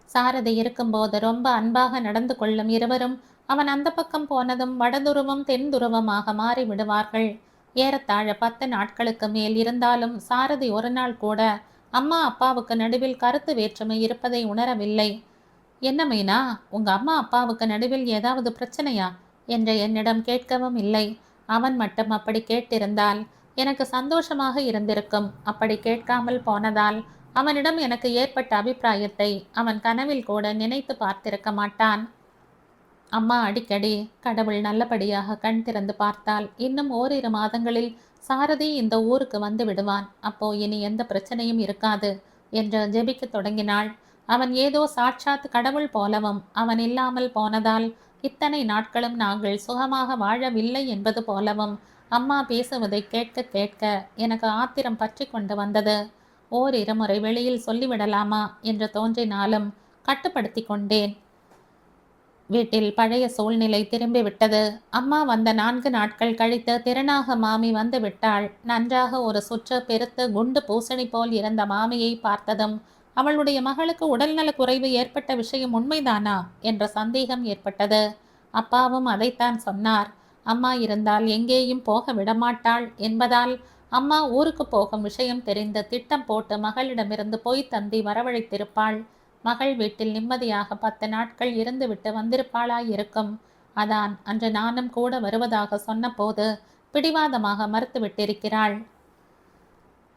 சாரதி இருக்கும்போது ரொம்ப அன்பாக நடந்து கொள்ளும் இருவரும் அவன் அந்த பக்கம் போனதும் வடதுருவம் தென் துருவமாக மாறி விடுவார்கள். ஏறத்தாழ 10 நாட்களுக்கு மேல் இருந்தாலும் சாரதி ஒரு நாள் கூட அம்மா அப்பாவுக்கு நடுவில் கருத்து வேற்றுமை இருப்பதை உணரவில்லை. என்ன மீனா, உங்க அம்மா அப்பாவுக்கு நடுவில் ஏதாவது பிரச்சனையா என்று என்னிடம் கேட்கவும் இல்லை. அவன் மட்டும் அப்படி கேட்டிருந்தால் எனக்கு சந்தோஷமாக இருந்திருக்கும். அப்படி கேட்காமல் போனதால் அவனிடம் எனக்கு ஏற்பட்ட அபிப்பிராயத்தை அவன் கனவில் கூட நினைத்து பார்த்திருக்க மாட்டான். அம்மா அடிக்கடி, கடவுள் நல்லபடியாக கண் திறந்து பார்த்தால் இன்னும் ஓரிரு மாதங்களில் சாரதி இந்த ஊருக்கு வந்து விடுவான், அப்போ இனி எந்த பிரச்சனையும் இருக்காது என்று ஜெபிக்க தொடங்கினாள். அவன் ஏதோ சாட்சாத் கடவுள் போலவும், அவன் இல்லாமல் போனதால் இத்தனை நாட்களும் நாங்கள் சுகமாக வாழவில்லை என்பது போலவும் அம்மா பேசுவதை கேட்க கேட்க எனக்கு ஆத்திரம் பற்றி கொண்டு வந்தது. ஓரிரு முறை வெளியில் சொல்லிவிடலாமா என்று தோன்றினாலும் கட்டுப்படுத்தி கொண்டேன். வீட்டில் பழைய சூழ்நிலை திரும்பிவிட்டது. அம்மா வந்த 4 நாட்கள் கழித்து திருநாக மாமி வந்து விட்டாள். நன்றாக ஒரு சுற்று பெருத்து குண்டு பூசணி போல் இருந்த மாமியை பார்த்ததும் அவளுடைய மகளுக்கு உடல்நல குறைவு ஏற்பட்ட விஷயம் உண்மைதானா என்ற சந்தேகம் ஏற்பட்டது. அப்பாவும் அதைத்தான் சொன்னார். அம்மா இருந்தால் எங்கேயும் போக விடமாட்டாள் என்பதால் அம்மா ஊருக்கு போகும் விஷயம் தெரிந்து திட்டம் போட்டு மகளிடமிருந்து பொய் தந்தி வரவழைத்திருப்பாள். மகள் வீட்டில் நிம்மதியாக 10 நாட்கள் இருந்துவிட்டு வந்திருப்பாளாயிருக்கும். அதான் அன்று நானும் கூட வருவதாக சொன்னபோது பிடிவாதமாக மறுத்துவிட்டிருக்கிறாள்.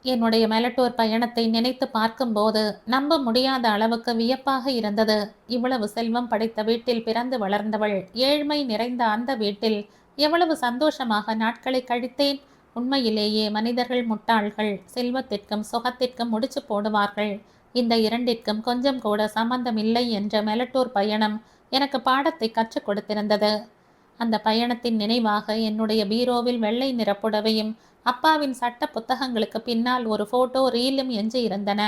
என்னுடைய மெலட்டூர் பயணத்தை நினைத்து பார்க்கும்போது நம்ப முடியாத அளவுக்கு வியப்பாக இருந்தது. இவ்வளவு செல்வம் படைத்த வீட்டில் பிறந்து வளர்ந்தவள், ஏழ்மை நிறைந்த அந்த வீட்டில் எவ்வளவு சந்தோஷமாக நாட்களை கழித்தேன். உண்மையிலேயே மனிதர்கள் முட்டாள்கள். செல்வத்திற்கும் சுகத்திற்கும் முடிச்சு போடுவார்கள். இந்த இரண்டிற்கும் கொஞ்சம் கூட சம்பந்தமில்லை என்ற மெலட்டூர் பயணம் எனக்கு பாடத்தை கற்றுக் கொடுத்திருந்தது. அந்த பயணத்தின் நினைவாக என்னுடைய பீரோவில் வெள்ளை நிறப்புடவையும் அப்பாவின் சட்ட புத்தகங்களுக்கு பின்னால் ஒரு போட்டோ ரீலும் எஞ்சி இருந்தன.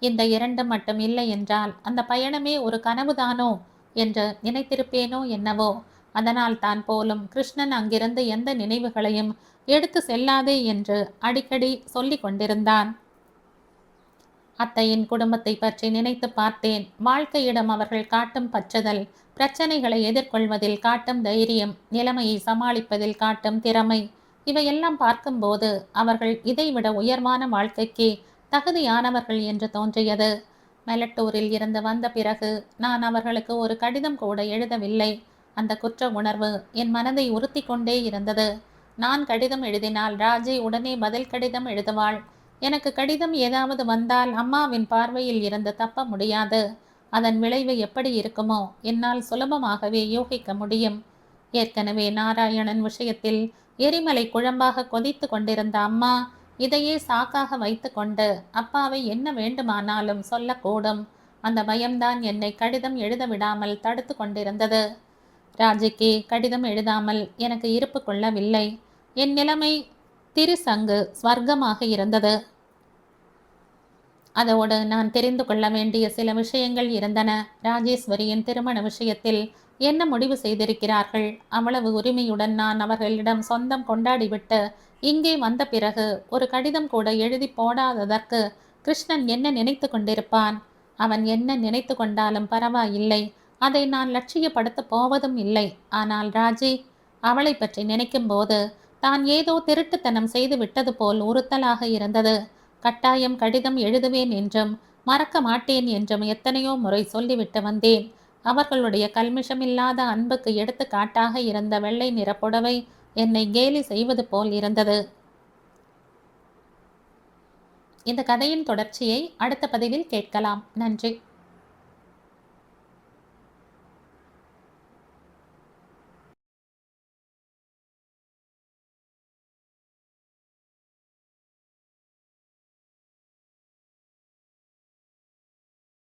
இந்த இரண்டு மட்டும் இல்லை என்றால் அந்த பயணமே ஒரு கனவுதானோ என்று நினைத்திருப்பேனோ என்னவோ. அதனால் தான் போலும் கிருஷ்ணன் அங்கிருந்து எந்த நினைவுகளையும் எடுத்து செல்லாதே என்று அடிக்கடி சொல்லிக் கொண்டிருந்தான். அத்தையின் குடும்பத்தை பற்றி நினைத்து பார்த்தேன். வாழ்க்கையிடம் அவர்கள் காட்டும் பற்றுதல், பிரச்சனைகளை எதிர்கொள்வதில் காட்டும் தைரியம், நிலைமையை சமாளிப்பதில் காட்டும் திறமை, இவையெல்லாம் பார்க்கும்போது அவர்கள் இதைவிட உயர்வான வாழ்க்கைக்கு தகுதியானவர்கள் என்று தோன்றியது. மெலட்டூரில் இருந்து வந்த பிறகு நான் அவர்களுக்கு ஒரு கடிதம் கூட எழுதவில்லை. அந்த குற்ற உணர்வு என் மனதை உறுத்தி கொண்டே இருந்தது. நான் கடிதம் எழுதினால் ராஜி உடனே பதில் கடிதம் எழுதுவாள். எனக்கு கடிதம் ஏதாவது வந்தால் அம்மாவின் பார்வையில் இருந்து தப்ப முடியாது. அதன் விளைவு எப்படி இருக்குமோ என்னால் சுலபமாகவே யூகிக்க முடியும். ஏற்கனவே நாராயணன் விஷயத்தில் எரிமலை குழம்பாக கொதித்து கொண்டிருந்த அம்மா இதையே சாக்காக வைத்து கொண்டு அப்பாவை என்ன வேண்டுமானாலும் சொல்லக்கூடும். அந்த பயம்தான் என்னை கடிதம் எழுத விடாமல் தடுத்து கொண்டிருந்தது. ராஜிக்கு கடிதம் எழுதாமல் எனக்கு இருப்பு கொள்ளவில்லை. என் நிலைமை திரிசங்கு ஸ்வர்க்கமாக இருந்தது. அதோடு நான் தெரிந்து கொள்ள வேண்டிய சில விஷயங்கள் இருந்தன. ராஜேஸ்வரியின் திருமண விஷயத்தில் என்ன முடிவு செய்திருக்கிறார்கள்? அவ்வளவு உரிமையுடன் நான் அவர்களிடம் சொந்தம் கொண்டாடிவிட்டு இங்கே வந்த பிறகு ஒரு கடிதம் கூட எழுதி போடாததற்கு கிருஷ்ணன் என்ன நினைத்து கொண்டிருப்பான்? அவன் என்ன நினைத்து கொண்டாலும் பரவாயில்லை. அதை நான் லட்சியப்படுத்த போவதும் இல்லை. ஆனால் ராஜி, அவளை பற்றி நினைக்கும் போது தான் ஏதோ திருட்டுத்தனம் செய்து விட்டது போல் உறுத்தலாக இருந்தது. கட்டாயம் கடிதம் எழுதுவேன் என்றும் மறக்க மாட்டேன் என்றும் எத்தனையோ முறை சொல்லிவிட்டு வந்தேன். அவர்களுடைய கல்மிஷமில்லாத அன்புக்கு எடுத்துக்காட்டாக இருந்த வெள்ளை நிற புடவை என்னை கேலி செய்வது போல் இருந்தது. இந்த கதையின் தொடர்ச்சியை அடுத்த பதிவில் கேட்கலாம். நன்றி.